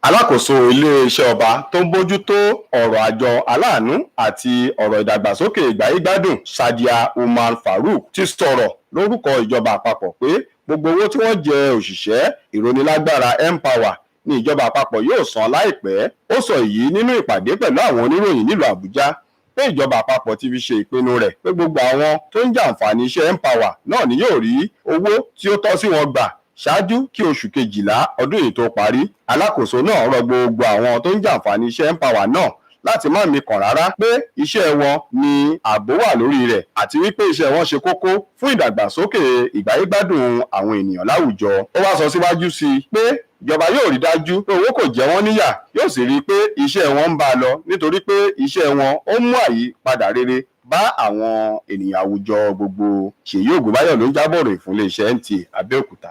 Alákòóso iléeṣẹ́ ọba tó ń bójútó ọ̀rọ̀ àjọ aláàánú àti ọ̀rọ̀ ìdàgbàsókè ìgbáyégbádùn Sadiya Usman Farouk ti sọ̀rọ̀ lórúkọ ìjọba àpapọ̀ pé gbogbo owó tí wọ́n jẹ òṣìṣẹ́ ìrónilágbára Empower ní ìjọba àpapọ̀ yóò san láìpẹ́. Ó sọ èyí nínú ìpàdé pẹ̀lú àwọn oníròyìn nílùú Àbújá pé ìjọba àpapọ̀ ti fi ṣe ìpinnu rẹ̀ pé gbogbo àwọn tó ń jàǹfààní iṣẹ́ Empower náà ni yóò rí owó tí ó tọ́ sí wọn gbà ṣáájú kí oṣù kejìlá ọdún yìí tó parí. Alákòóso náà rọ gbogbo àwọn tó ń jàǹfààní iṣẹ́ Empower náà láti má mikàn rárá pé iṣẹ́ wọn ni ààbò wà lórí rẹ̀ àti wípé iṣẹ́ wọn ṣe kókó fún ìdàgbàsókè ìgbáyégbádùn àwọn ènìyàn láwùjọ. Ó wá sọ síwájú sí i pé ìjọba yóò rí dájú pé owó kò jẹ wọ́n níyà, yóò sì rí i pé iṣẹ́ wọn ń bá a lọ nítorí pé iṣẹ́ wọn ó mú àyípadà rere bá àwọn ènìyàn àwùjọ gbogbo. Ṣèyí Ògúnbáyọ̀ ló ń jábọ̀ ròyìn fún iléeṣẹ́ Nta Abeokuta.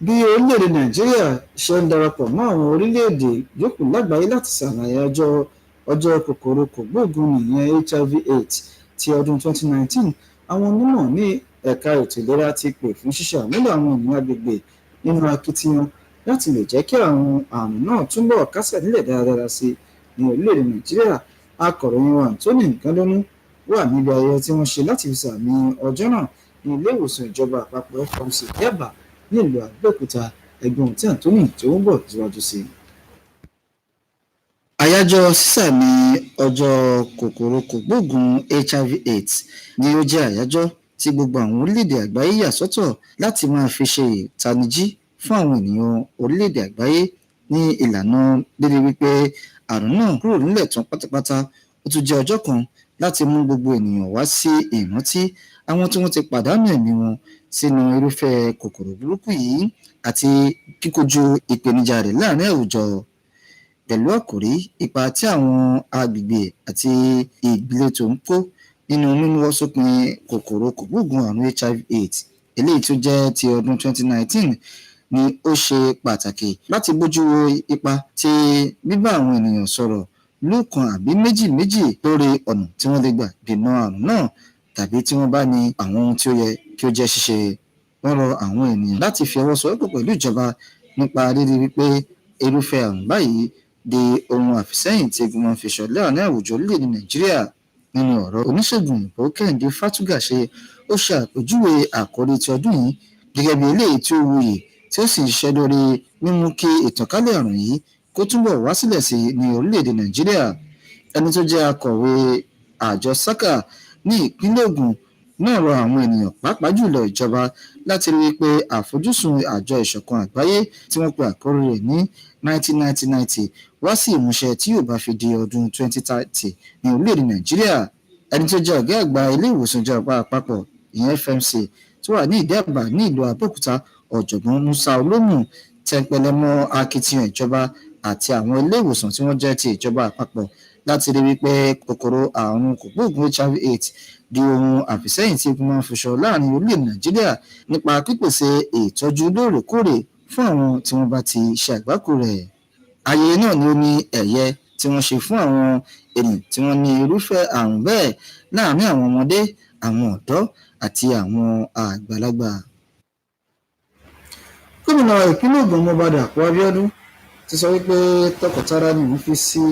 Bí orílẹ̀-èdè Nàìjíríà ṣe ń darapọ̀ mọ́ àwọn orílẹ̀-èdè yòókù lágbàáyé láti ṣàlàyé ọjọ́ kòkòrò kògbóògùn nìyẹn HIV/AIDS ti ọdún 2019, àwọn onímọ̀ ní ẹ̀ka ètò ìlera ti pè fún ṣíṣe àmúlò àwọn ènìyàn agbègbè nínú akitiyan láti lè jẹ́ kí àwọn àrùn náà túbọ̀ kásẹ̀ nílẹ̀ dáradára sí ní orílẹ̀-èdè Nàìjíríà. Akọ̀ròyìn wa Anthony Gandonu wà níbi ayẹyẹ tí wọ́n ṣe láti fi sàmì ọjọ́ náà ní ilé ìwòsàn ìjọba àpapọ̀ FMC Yaba nílùú Àbẹ́òkúta. Ẹ̀gbọ́n tí Anthony tó ń bọ̀ síwájú sí i. Àyájọ́ sísàmì ọjọ́ kòkòrò kògbóògùn HIV/AIDS ni ó jẹ́ àyájọ́ tí gbogbo àwọn orílẹ̀-èdè àgbáyé yà sọ́tọ̀ láti máa fi ṣe ìtanijí fún àwọn ènìyàn orílẹ̀-èdè àgbáyé ní ìlànà dédé wípé àrùn náà kúrò nílẹ̀ tán pátápátá. Ó tún jẹ́ ọjọ́ kan láti mú gbogbo ènìyàn wá sí ìrántí àwọn tí wọ́n ti pàdánù ẹ̀mí wọn sínú irúfẹ́ kòkòrò burúkú yìí àti kíkojú ìpèníjà rẹ̀ láàrin àwùjọ. Pẹ̀lú àkòrí ipa tí àwọn agbègbè àti ìgbèlétò ń kó nínú mímú sópin kòkòrò kògbóògùn àrùn HIV/AIDS eléyìí tó jẹ́ ti ọdún 2019 ni ó ṣe pàtàkì láti bójú wo ipa tí bíbá àwọn ènìyàn sọ̀rọ̀ lọ́kàn àbí méjì lórí ọ̀nà tí wọ́n lè gbà dènà àrùn náà tàbí tí wọ́n bá ní àwọn ohun tí ó yẹ kí ó jẹ́ ṣíṣe. Wọ́n rọ àwọn ènìyàn láti fi ọwọ́ sowọ́pọ̀ pẹ̀lú ìjọba nípa rírí wípé irúfẹ́ àrùn báyìí di ohun àfisẹ́yìn tí egun máa fi ṣọ̀lẹ́ àní àwùjọ orílẹ̀-èdè Nàìjíríà. Nínú ọ̀rọ̀ oníṣègùn òyìnbó Kẹ́hìndé Fátúgà ṣe, ó ṣe àpèjúwe àkòrí ti ọdún yìí gẹ́gẹ́ bí eléyìí tí ó wuyì tí ó sì ń ṣiṣẹ́ lórí mímú kí ìtànkálẹ̀ àrùn yìí kó túbọ̀ wá sílẹ̀ sí ní orílẹ̀-èdè Nàìjíríà. Ẹni tó jẹ́ akọ̀wé àjọ SACA ní ìpínlẹ̀ Ògùn náà rọ àwọn ènìyàn pàápàá jùlọ ìjọba láti rí i pé àfojúsùn àjọ ìṣọ̀kan àgbáyé tí wọ́n pe àkórí rẹ̀ ní 1990 wá sí ìmúṣẹ tí yóò bá fi di ọdún 2030 ní orílẹ̀-èdè Nàìjíríà. Ẹni tó jẹ́ ọ̀gá àgbà ilé ìwòsàn ìjọba àpapọ̀ ìyẹn FMC tó wà ní Ìdí Àbá ní ìlú Àbẹ́òkúta, ọ̀jọ̀gbọ́n Musa Olómù, tẹpẹlẹ mọ́ akitiyan ìjọba àti àwọn ilé ìwòsàn tí wọ́n jẹ́ ti ìjọba àpapọ̀ láti rí wípé kòkòrò àrùn kògbóògùn HIV/AIDS di ohun àfisẹ́yìn tí egun máa ń fiṣọ láàrin orílẹ̀-èdè Nàìjíríà nípa pípèsè ìtọ́jú lóòrèkóòrè fún àwọn tí wọ́n bá ti ṣe àgbákò rẹ̀. Ayẹyẹ náà ni ó ní ẹ̀yẹ tí wọ́n ṣe fún àwọn ènìyàn tí wọ́n ní irúfẹ́ àrùn bẹ́ẹ̀ láàárín àwọn ọmọdé, àwọn ọ̀dọ́ àti àwọn àgbàlagbà. Gómìnà ìpínlẹ̀ Ògùn Ọmọọba Dàpọ̀ Abíọ́dún ti sọ wípé tọkọtara ni òun fi sí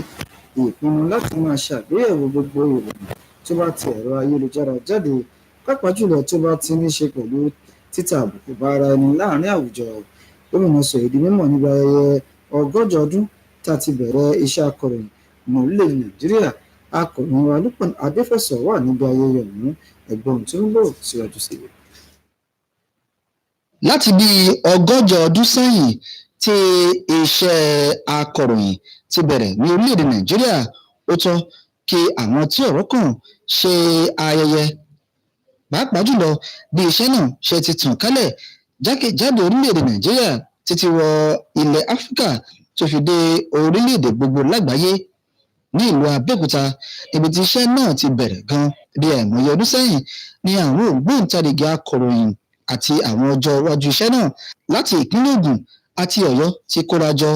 ìpinnu láti máa ṣàgbéyẹ̀wò gbogbo ìròyìn tó bá ti ẹ̀rọ ayélujára jáde, pàápàá jùlọ tó bá ti ní ṣe pẹ̀lú títa àbùkù bá ara ẹni láàárín àwùjọ. Gómìnà sọ èyí di mímọ̀ níbi ayẹyẹ 100 ọdún tá a ti bẹ̀rẹ̀ iṣẹ́ akọ̀ròyìn ní orílẹ̀-èdè Nàìjíríà. Akọ̀ròyìn wa Lúpọ̀n Adéfẹ̀sọ wà níbi ayẹyẹ ọ̀hún, ẹ̀gbọ́n tó ń bọ̀ síwájú sí i. Láti bí 100 ọdún sẹ́yìn tí iṣẹ́ akọ̀ròyìn ti bẹ̀rẹ̀ ní orílẹ̀-èdè Nàìjíríà, ó tọ́ kí àwọn tí ọ̀rọ̀ kàn ṣe ayẹyẹ, pàápàá jùlọ bí iṣẹ́ náà ṣe ti tàn kálẹ̀ jákèjádò orílẹ̀-èdè Nàìjíríà títí wọ ilẹ̀ Áfíríkà tó fi dé orílẹ̀-èdè gbogbo lágbàáyé. Ní ìlú Abẹ́òkúta, ibi tí iṣẹ́ náà ti bẹ̀rẹ̀ gan bí àìmọye ọdún sẹ́yìn, ni àwọn ògbóǹtarìgì akọ̀ròyìn àti àwọn ọjọ́ iwájú iṣẹ́ náà láti ìpínlẹ̀ Ògùn àti Ọ̀yọ́ ti kóra jọ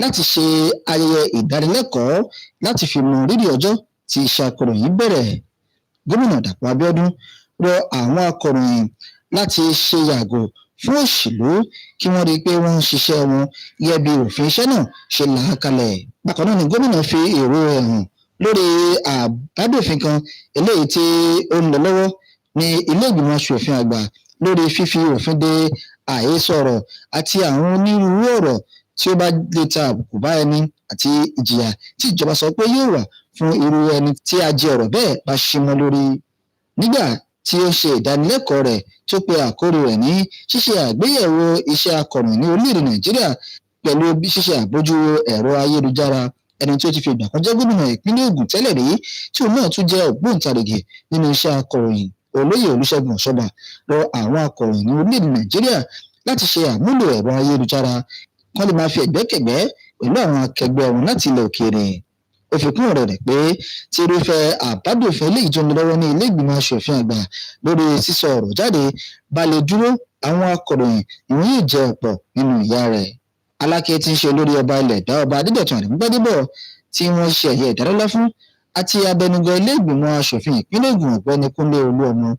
láti ṣe ayẹyẹ ìdánilẹ́kọ̀ọ́ láti fi mọ rírì ọjọ́ tí iṣẹ́ akọ̀ròyìn bẹ̀rẹ̀. Gómìnà Dàpọ̀ Abíọ́dún rọ àwọn akọ̀ròyìn láti ṣe yàgò fún òṣèlú, kí wọ́n rí i pé wọ́n ń ṣiṣẹ́ wọn gẹ́gẹ́ bí òfin iṣẹ́ náà ṣe là á kalẹ̀. Bákan náà ni gómìnà fi èrò ẹ̀ hàn lórí àbádòfin kan eléyìí tí ó ń lọ lọ́wọ́ ní ilé ìgbìmọ̀ aṣòfin àgbà lórí fífi òfin de àhesọ ọ̀rọ̀ àti àwọn onírúurú ọ̀rọ̀ tí ó bá lè ta àbùkù bá ẹni àti ìjìyà tí ìjọba sọ pé yóò wà fún irú ẹni tí a jẹ ọ̀rọ̀ bẹ́ẹ̀ bá ṣe mọ́ lórí. Nígbà tí ó ṣe ìdánilẹ́kọ̀ọ́ rẹ̀ tó pe àkórí rẹ̀ ní ṣíṣe àgbéyẹ̀wò iṣẹ́ akọ̀ròyìn ní orílẹ̀-èdè Nàìjíríà pẹ̀lú ṣíṣe àbójú ẹ̀rọ ayélujára, ẹni tí ó ti fi ìgbà kan jẹ́ gómìnà ìpínlẹ̀ Ògùn tẹ́lẹ̀ rí tí òun náà tún jẹ́ ògbóǹtarìgì nínú iṣẹ́ akọ̀ròyìn, Olóyè Olúṣẹ́gun Ọ̀ṣọ́bà rọ àwọn akọ̀ròyìn ní orílẹ̀-èdè Nàìjíríà láti ṣe àmúlò ẹ̀rọ ayélujára kán lè máa fi ẹ̀gbẹ́kẹ̀gbẹ́ pẹ̀lú àwọn akẹgbẹ́ wọn láti ilẹ̀ òkèèrè. Ó fi kún ọ̀rọ̀ rẹ̀ pé tí irúfẹ́ àbádòfin eléyìí tó ń lọ lọ́wọ́ ní ilé ìgbìmọ̀ aṣòfin àgbà lórí sísọ ọ̀rọ̀ jáde bá lè dúró, àwọn akọ̀ròyìn ìwọ̀n yóò jẹ ọ̀pọ̀ nínú ìyà rẹ̀. Aláké tí ń ṣe olórí ọba ilẹ̀ Ẹ̀dá Ọba Adédọ̀tun Àrẹ̀mú Gbádébọ̀ tí wọ́n ṣe ẹ̀yẹ ìdárọ́lá fún àti abẹnugan ilé ìgbìmọ̀ aṣòfin ìpínlẹ̀ Ògùn Ọ̀gbẹ́ni Kúnlé Olúọmọ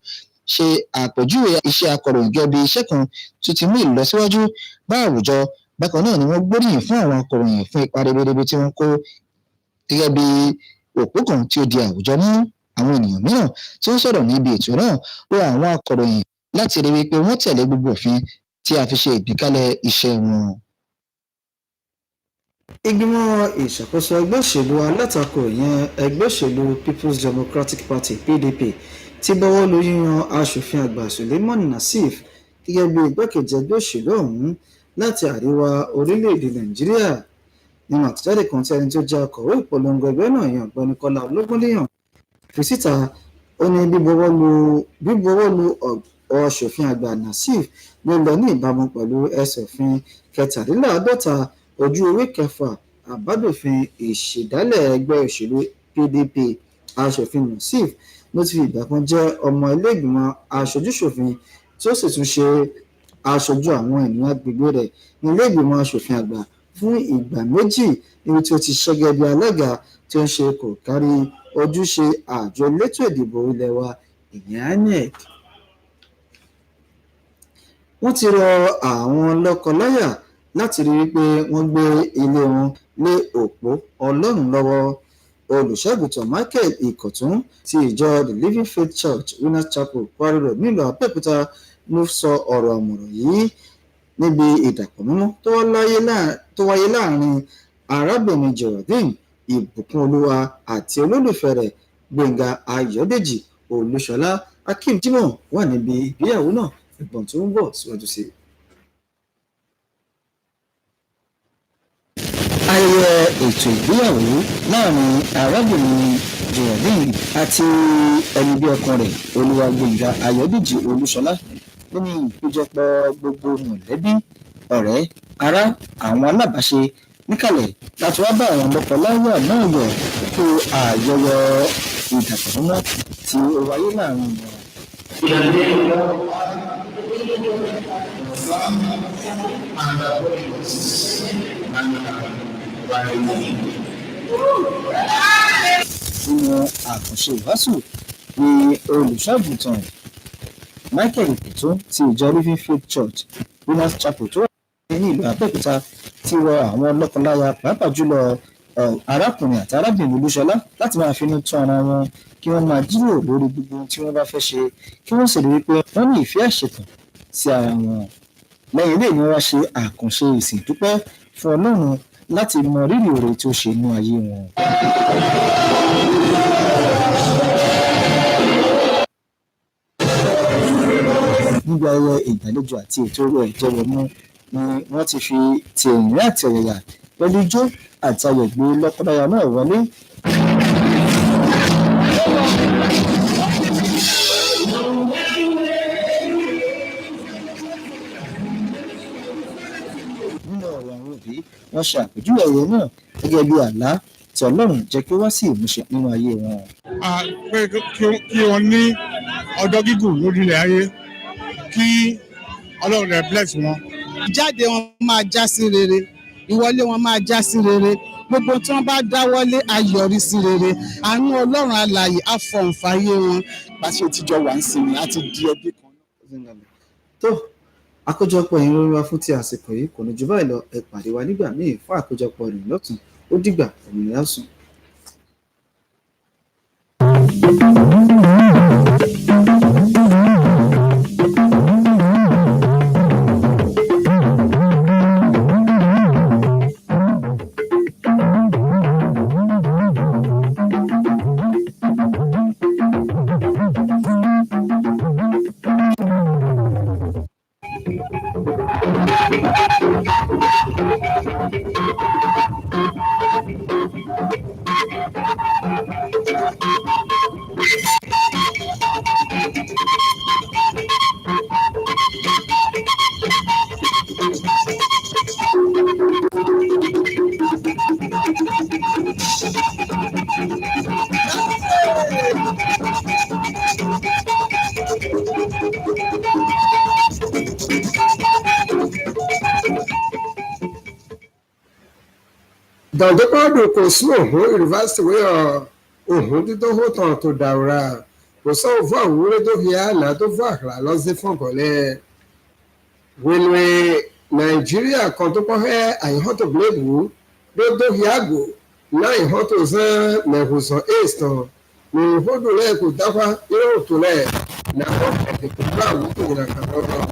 ṣe àpèjúwe iṣẹ́ akọ̀ròyìn gẹ́gẹ́ bí iṣẹ́ kan tó ti mú ìlọsíwájú bá àwùjọ. Bákan náà ni wọ́n gbóríyìn fún àwọn akọ̀ròyìn fún ipa ribiribi tí wọ́n kó gẹ́gẹ́ bí òpó kan tí ó di àwùjọ mú. Àwọn ènìyàn mìíràn tí wọ́n sọ̀rọ̀ níbi ètò náà rọ àwọn akọ̀ròyìn láti rí wípé wọ́n tẹ̀lé gbogbo òfin tí a fi ṣe ìgbékalẹ̀ iṣẹ́ wọn. Ìgbìmọ̀ ìṣàkóso ẹgbẹ́ òṣèlú alátakò ìyẹn ẹgbẹ́ òṣèlú People's Democratic Party PDP ti bọwọ́ lu yíyan aṣòfin àgbà Suleiman Nassif gẹ́gẹ́ bí igbákejì ẹgbẹ́ òṣèlú ọ̀hún láti àríwá orílẹ̀-èdè Nàìjíríà. Nínú àtẹ̀jáde kan tí ẹni tó jẹ́ akọ̀wé ìpolongo ẹgbẹ́ náà yan Ọ̀gbẹ́ni Kọ́lá Ológúnléyàn fi síta, ó ní bíbọwọ́ lu aṣòfin àgbà Nassif ló lọ ní ìbámu pẹ̀lú ẹsẹ̀ òfin 53 ojú ewé 6 àbádòfin ìṣèdálẹ̀ ẹgbẹ́ òṣèlú PDP. Aṣòfin Nassif ló ti fi ìgbà kan jẹ́ ọmọ ilé ìgbìmọ̀ aṣojúṣòfin tí ó sì tún ṣe aṣojú àwọn ènìyàn agbègbè rẹ̀ ní ilé ìgbìmọ̀ aṣòfin àgbà fún ìgbà méjì, níbi tí ó ti ṣẹ́gẹ́ bí alága tí ó ń ṣe kò kárí ojúṣe àjọ elétò ìdìbò ilẹ̀ wa ìyẹn INEC. Wọ́n ti rọ àwọn lọ́kọláya láti rí wípé wọ́n gbé ilé wọn lé òpó Ọlọ́run lọ́wọ́. Olùṣọ́àgùntàn Michael Ìkọ̀tún ti ìjọ The Living Faith Church Winners Chapel Quarry Road nílùú Abẹ́òkúta ló sọ ọ̀rọ̀ àmọ̀ràn yìí níbi ìdàpọ̀ mímọ́ tó wáyé láàrin arábìnrin Geraldine Ìbùkúnolúwa àti olólùfẹ́ rẹ̀ Gbénga Ayọ̀dèjì Olúṣọlá. Akeem Jimoh wà níbi ìgbéyàwó náà, ìgbọ̀n tó ń bọ̀ síwájú sí i. Ayẹyẹ ètò ìgbéyàwó láàrin arábìnrin Geraldine àti ẹni bí ọkàn rẹ̀ Olúwagbénga Ayọ̀dèjì Olúṣọlá nínú ìpéjọpọ̀ gbogbo mọ̀lẹ́bí, ọ̀rẹ́, ará, àwọn alábàáṣe níkàlẹ̀ láti wá bá àwọn lọ́kọláya náà yọ̀ kó àyẹyẹ ìdàpọ̀ mímọ́ tí ó wáyé láàrin wọn. nínú àkànṣe ìwàásù ni olùṣọ́àgùntàn Michael Ipito ti ìjọ Living Faith Church Winners Chapel tó wà ní ìlú Abẹ́òkúta ti rọ àwọn lọ́kọláya pàápàá jùlọ arákùnrin àti arábìnrin Olúṣọlá láti máa finú tán ara wọn kí wọ́n máa jíròrò lórí gbogbo ohun tí wọ́n bá fẹ́ ṣe kí wọ́n sì rí wípé wọ́n ní ìfẹ́ àṣetàn sí ara wọn. Lẹ́yìn eléyìí ni wọ́n ṣe àkànṣe ìsìn ìdúpẹ́ fún Ọlọ́run láti mọ rírì oore tí ó ṣe nínú ayé wọn. Níbi ayẹyẹ ìgbàlejò àti ètò ìjẹwẹ̀mú ni wọ́n ti fi ti ẹ̀rín àti ọ̀yàyà pẹ̀lú ijó àti ayọ̀ gbé lọ́kọláya náà wọlé. Nínú ọ̀rọ̀ àwọn òbí wọ́n ṣe àpèjúwe ẹ̀yẹ náà gẹ́gẹ́ bí àlá tí Ọlọ́run jẹ́ kí ó wá sí ìmúṣẹ nínú ayé wọn. Pé kí wọ́n ní ọjọ́ gígùn lórílẹ̀ ayé kí Ọlọ́run rẹ̀ bless wọn. Ìjáde wọn máa já sí rere, ìwọlé wọn máa já sí rere, gbogbo tí wọ́n bá dáwọ́lé á yọrí sí rere, àánú Ọlọ́run alààyè á fọhùn fáyé wọn. Bá ṣe tíjọ wà ń sinmi àti di ẹbí kan. Tó àkójọpọ̀ ìròyìn wa fún ti àsìkò yìí kò ní jù báyìí lọ. Ẹ pàdé wa nígbà míì fún àkójọpọ̀ ìròyìn lọ́tùn. Ó dìgbà òmìnira sùn. Dọ̀dọ́pọ̀dù kò sí òhun yunifásitì wé òhun dídó hótàn tó dàwúrà kò sọ òfò àwúrẹ́ tó fi àná tó fún àkàrà lọ́sí fọ̀nkọ̀lẹ́. Wíwé Nàìjíríà kan tó kọ́ fẹ́ àyíhọ́ tó gbélébù ló tó fi àgò náà ìhọ́ tó sán mẹ̀kùsàn èèsì tán ní ìfọ́dù rẹ̀ kò dáfá yóò tó rẹ̀ náà ẹ̀dẹ̀kùn bá àwùjọ ìrìnàkà lọ́dọ̀.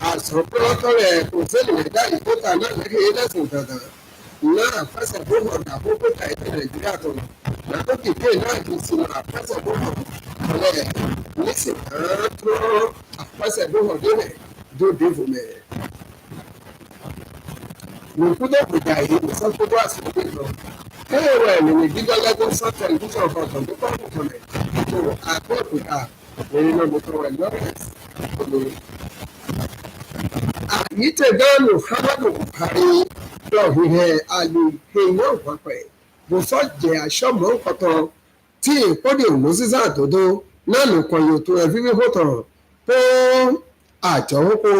Àsọ̀pọ̀lọ́tọ̀ rẹ̀ kò fẹ́lẹ̀ mẹ́ta ìkóta náà lẹ́kẹ̀ẹ́ lẹ́sìn dandan. Na fasa boko da boko ta ita Nigeria to na to ki pe na ki si na fasa boko le listen to fasa boko de do devo me no kudo ko ja yi so ko wa so ko lo we ni gido la ko so television for to ko ko me to a ko ko a ni no mo to wa lo yi te ganu Muhammadu Buhari lọ́hùn-ún àlùhẹ́ náà pàpẹ́ bó sọ́jẹ́ aṣọ́mọ́ kọ̀tàn tí ìpọ́dé òun sísá àtòdó náà nìkan yóò tó ẹbí wíwó tàn tó àjọwọ́pọ̀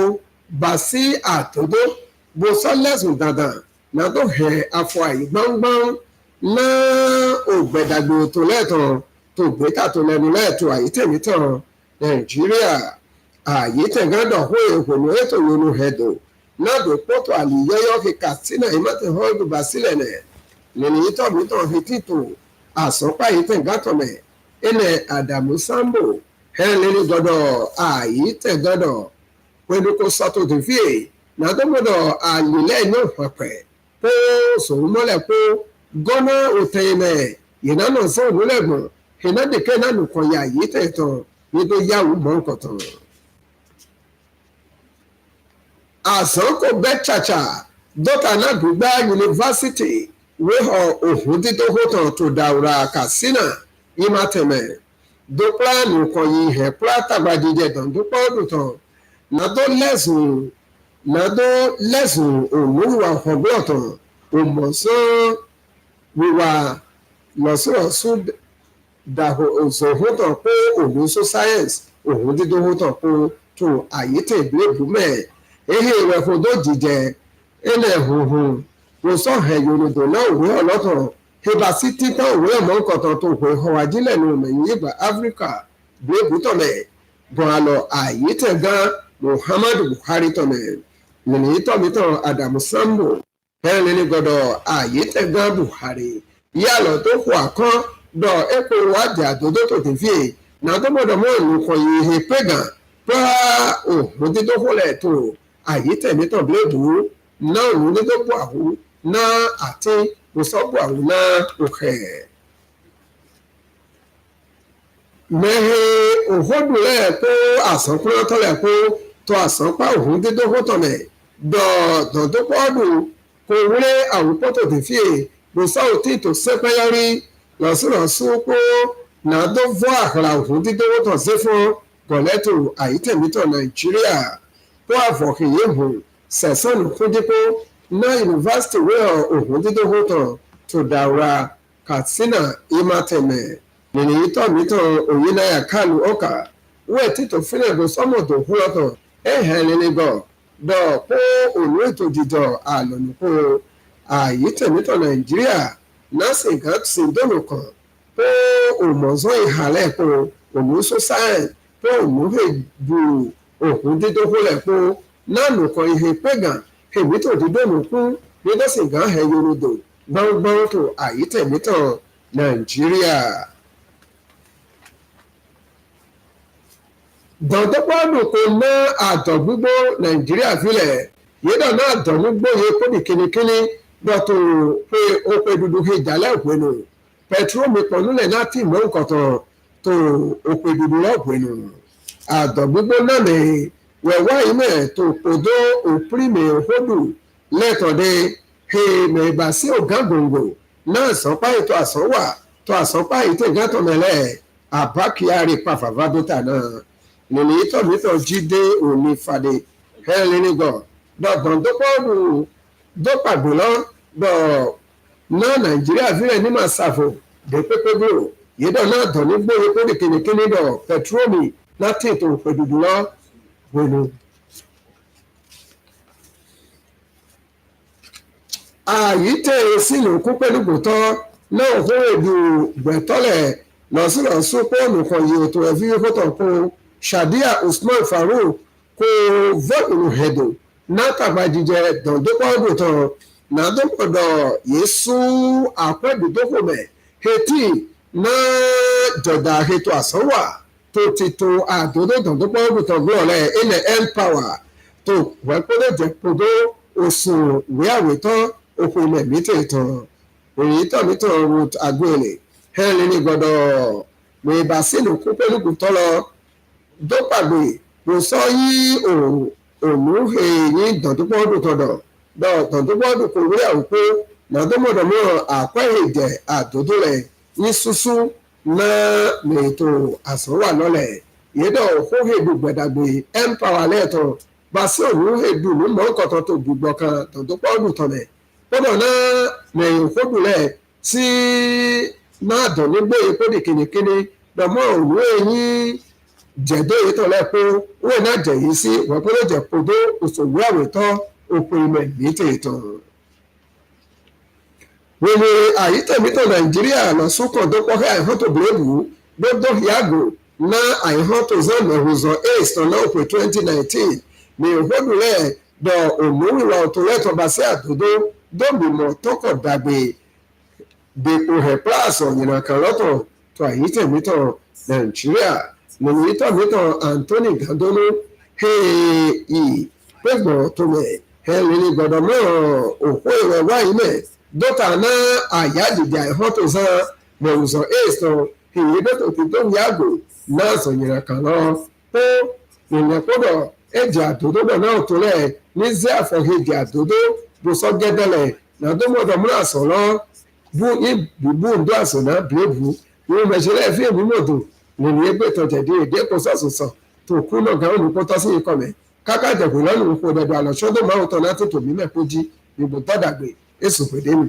bá sí àtòdó bó sọ́lẹ̀sùn dandan náà tó hẹ̀ afọ àyè gbọ́ngbọ́n náà ògbẹ̀dàgbò tó lẹ́tàn tó gbé tàtó lẹ́nu lẹ́ẹ̀tọ́ àyè tèmi tàn Nàìjíríà àyè tẹ̀gádọ̀ hó èkó ètò yónú hẹ̀dọ̀ nado poto aliyeyo ke katsina imate hodu basilene nini ito mito hitito asopa ite gatome ene Adamu Sambo heleni godo ite godo kweduko sato tivie nado godo alile no pape po so mole po gona uteme yenano so mulego henade kenanu koya ite to nido yawu monkoto Àsánkò bẹ́tàchà dọ́tà náà gbígbá yunifásitì wéhọ̀ òhun dídó hótàn tó dàwúrà Katsina ìmàtẹ̀mẹ̀ dópláànù kọ̀yìn ìhẹ̀ plátàgbàdìjẹ dọ̀ndúpọ̀ ọdùntàn nàdó lẹ́sùn òmùwà ọ̀gbọ̀tàn òmọ̀sán wíwà lọ́sọ̀ọ̀sùn dàhò òṣòhótàn pé òhun so sáyẹ́nsì òhun dídó hótàn pé tó àyètè ìbílẹ̀ bùmẹ̀ ehe ìwẹ̀fọ̀dọ̀ jìjẹ ilẹ̀ huhun kò sọ ẹ̀yọ̀rọ̀dọ̀ náà òwe ọlọ́tọ̀ ìbá sí títàn òwe ọmọ nkọ̀tàn tó pé ọ̀wájílẹ̀ ní òmìnir ìgbà áfíríkà bí èbútọ̀mẹ̀ bọ̀ àlọ́ àyítẹ̀gán muhammadu buhari tọ̀mẹ̀ nìyí tọ̀mítàn adamu sambo ẹ̀rín ní gbọ́dọ̀ àyítẹ̀gán buhari yálọ̀ tó kù àkán dọ̀ ẹ̀kọ́ wájà àdódó tó ti fi náà tó gbọ́dọ̀ mọ́ ìlú kan yìí he pẹ́gàn pé òun dídó kólẹ̀ tó àyítẹ̀mítàn bí èbú náà òun dídó bọ̀ àwù náà àti musọ́bù àwù náà òkè. mẹ́hẹ́ òhódùlẹ̀ kó àsánkúrọ́tọ́lẹ̀ kó tó àsánpá òun dídó kótọ̀mẹ̀ dọ̀dọ̀ tó pọ́ọ̀dù kó wúlé àwọn pọ́tò tó fi musọ́ òtí tó sẹ́pẹ́yọ́rí lọ́sùlọ́sù kó náà tó fọ́ àkàrà òun dídó kótọ̀ sí fún gọ̀lẹ́tò àyítẹ̀mítọ̀ nàìjíríà kó àfọ̀kìyé hùn sẹ̀sọ́nù fúndípò náà yunifásitì wíwọ̀ òun dídó kótọ̀ tó dàwra katsina imatẹ̀mẹ̀ nìyí tọ̀mítọ̀ òyìnláyà kálù ọkà wẹ́ẹ̀ títò fílẹ̀gùn sọ́mọ̀tò húlọ́tọ̀ ẹ̀hẹ́ nílẹ̀gọ̀ dọ̀ kó òun ètò jíjọ àlọ́nùkó àyítẹ̀mítọ̀ nàìjíríà násìgá síndónù kan kó òmọ̀zọ́ ìhàlẹ̀ kó òun sọ́sáẹ̀ kó òun èdù òun dídó húlẹ̀ kó náà nùkan ihe pẹ́gàn èmítò dídónù kún nígbàsìgá ẹ̀yọ́rọ̀dọ̀ gbọ́ngbọ́n tó àyítẹ̀mítọ̀ nàìjíríà. dọ̀dọ́pọ̀lù kò ná àtọ̀ gbígbó nàìjíríà filẹ̀ yídọ̀ náà àtọ̀ gbígbó yẹ kó ní kínníkínní dọ̀tò pé ó pé dúdú ìjàlẹ̀ òpinnu pẹtrólù pọ̀núlẹ̀ náà tì mọ́ nǹkọ̀tọ̀ tó ó pé dúdú lọ́pinnu àtọ̀ gbígbó náà lè wẹ̀wá ìmẹ̀ tó kòdó òprímẹ̀ òhódù lẹ́tọ̀dẹ̀ èèmẹ̀ ìgbà sí ọ̀gá gbòǹgbò náà sọ́pá ètò àsánwà tó àsánpá ètò ìgátọ̀mẹ̀lẹ̀ àbá kyari pàfàvádọ́tà náà nìní tọ̀mítọ̀ jíde òní fàdé hẹ́lẹ́nìgọ̀ dọ̀gbọ̀n tó pọ̀lù dọ́pàgbò lọ dọ̀ náà nàìjíríà fílẹ̀ ní màsàfò dé pépé gbòòrò yídọ̀ náà dọ̀ ní gbòòrò kó ní kínníkínní dọ̀ pẹtrólì láti ètò òpèdùdù lọ gbòòrò. àyítẹ̀ sílùú kú pẹ̀lú gbòtọ́ náà kó èdè gbẹ̀tọ́lẹ̀ lọ́sílọ́sí pọ́ọ̀nù kan yìí ètò ẹ̀fí kótó kó shadia usman farouk kó vọ́ọ̀nù hẹ̀dọ̀ látàgbà jíjẹ dọ̀dọ́pọ̀dọ̀ tán nàdọ́pọ̀dọ̀ yéésù àpẹ́dùdókòmẹ̀ hetí náà jọ̀dá ètò àsánwà tó ti tó àdódó dọ̀dọ́pọ̀dọ̀ tán gbọ́ọ̀lẹ̀ ilẹ̀ empower tó wẹ́pẹ́lẹ́ jẹ́ pọ̀dọ̀ òsùn ìwé àwẹ̀tọ́ okùn ilẹ̀ mítẹ̀ẹ̀tàn òyìn tọ̀mítọ̀ ruth agbóyèlè hẹ́ẹ̀lì ní gbọ́dọ̀ mẹ́bà sínú kú pẹ̀lú tọ́lọ dọ́pàgbé kò sọ yí òun èyí dọ̀dúpọ̀dù tọ̀dọ̀ dọ̀dúpọ̀dù kò rí àwùkú nàdọ́mọ̀dọ̀mọ̀ àpẹ́ ìjẹ́ àdódó rẹ̀ ní súsú náà lètò àsánwà lọ́lẹ̀ yédọ̀ hóhèdù gbẹ̀dàgbé empower lẹ́ẹ̀tọ̀ bá sí òun hèdù ní mọ́kọ̀tọ̀ tó gbùgbọ́ kan dọ̀dúpọ̀dù tọ̀lẹ̀ gbọ́dọ̀ náà lẹ́yìn òkúdùlẹ̀ sí náà dọ̀ nígbé epo ní kínníkínní dọ̀mọ́ òun èyí jẹ̀dọ́ èyí tọ̀lẹ̀ pé wọ́n náà jẹ̀ yìí sí wọ́n pé ló jẹ̀ podó òṣòwò àwẹ̀tọ́ òpin ilẹ̀ mítẹ̀ẹ̀tàn. wèrè àyítẹ̀mítọ̀ nàìjíríà lọ́sùnkàn tó pọ́ àìhàn tó bẹ̀rẹ̀bù gbọ́dọ̀ yàgò ná àìhàn tó zọ́ọ̀nà òhùzọ̀ aids tọ̀nà òpin 2019 ní òhòdùlẹ̀ dọ̀ òmùwìwà òtòlẹ́tọ̀ bá sí àdódó dómìmọ̀ tọkọ̀ dàgbé dèpò hẹ̀pláàsì ọ̀yìnà kan lọ́tọ̀ tó àyítẹ̀mítọ̀ nàìjíríà lèyí tọ̀mítọ̀ anthony gandolo hẹ́ẹ̀ẹ́ pẹ̀gbọ́n tó mẹ́ hẹ́ẹ̀lì ní gbọ́dọ̀ mọ́ òkú ìwẹ̀ wáyé mẹ́ dọ́tà náà àyájìdì àìhàn tó sàn mọ̀ọ́sọ̀ aids tán èyí dọ́tà tó tó yàgò náà sọ̀yìnà kan lọ pé ìyẹn kódọ̀ ẹ̀jẹ̀ àdódó náà tó lẹ̀ ní zẹ́ àfọ̀hẹ́jẹ̀ àdódó bùsọ̀ gẹ́dẹ́lẹ̀ nàdọ́mọ̀dọ̀ múlá sọ̀rọ̀ bú ndó àsọ̀nà bíébù ìwọ̀n mẹ̀ṣẹ̀lẹ̀ fi èmi mọ̀tò nìyí ẹgbẹ́ ìtọ́jẹ̀dé èdè kò sọ̀sọ̀sọ̀ tó kú náà gan olùkọ́tọ́ sí ikọ̀ mẹ́ káká jẹ̀kù lọ́nà òkú ọ̀dẹ̀dọ̀ àlọ́ṣọ́dọ̀ máa ń tọ́ náà tó tòmí mẹ́kójí ìbò tọ́dàgbé èso pèdé mi.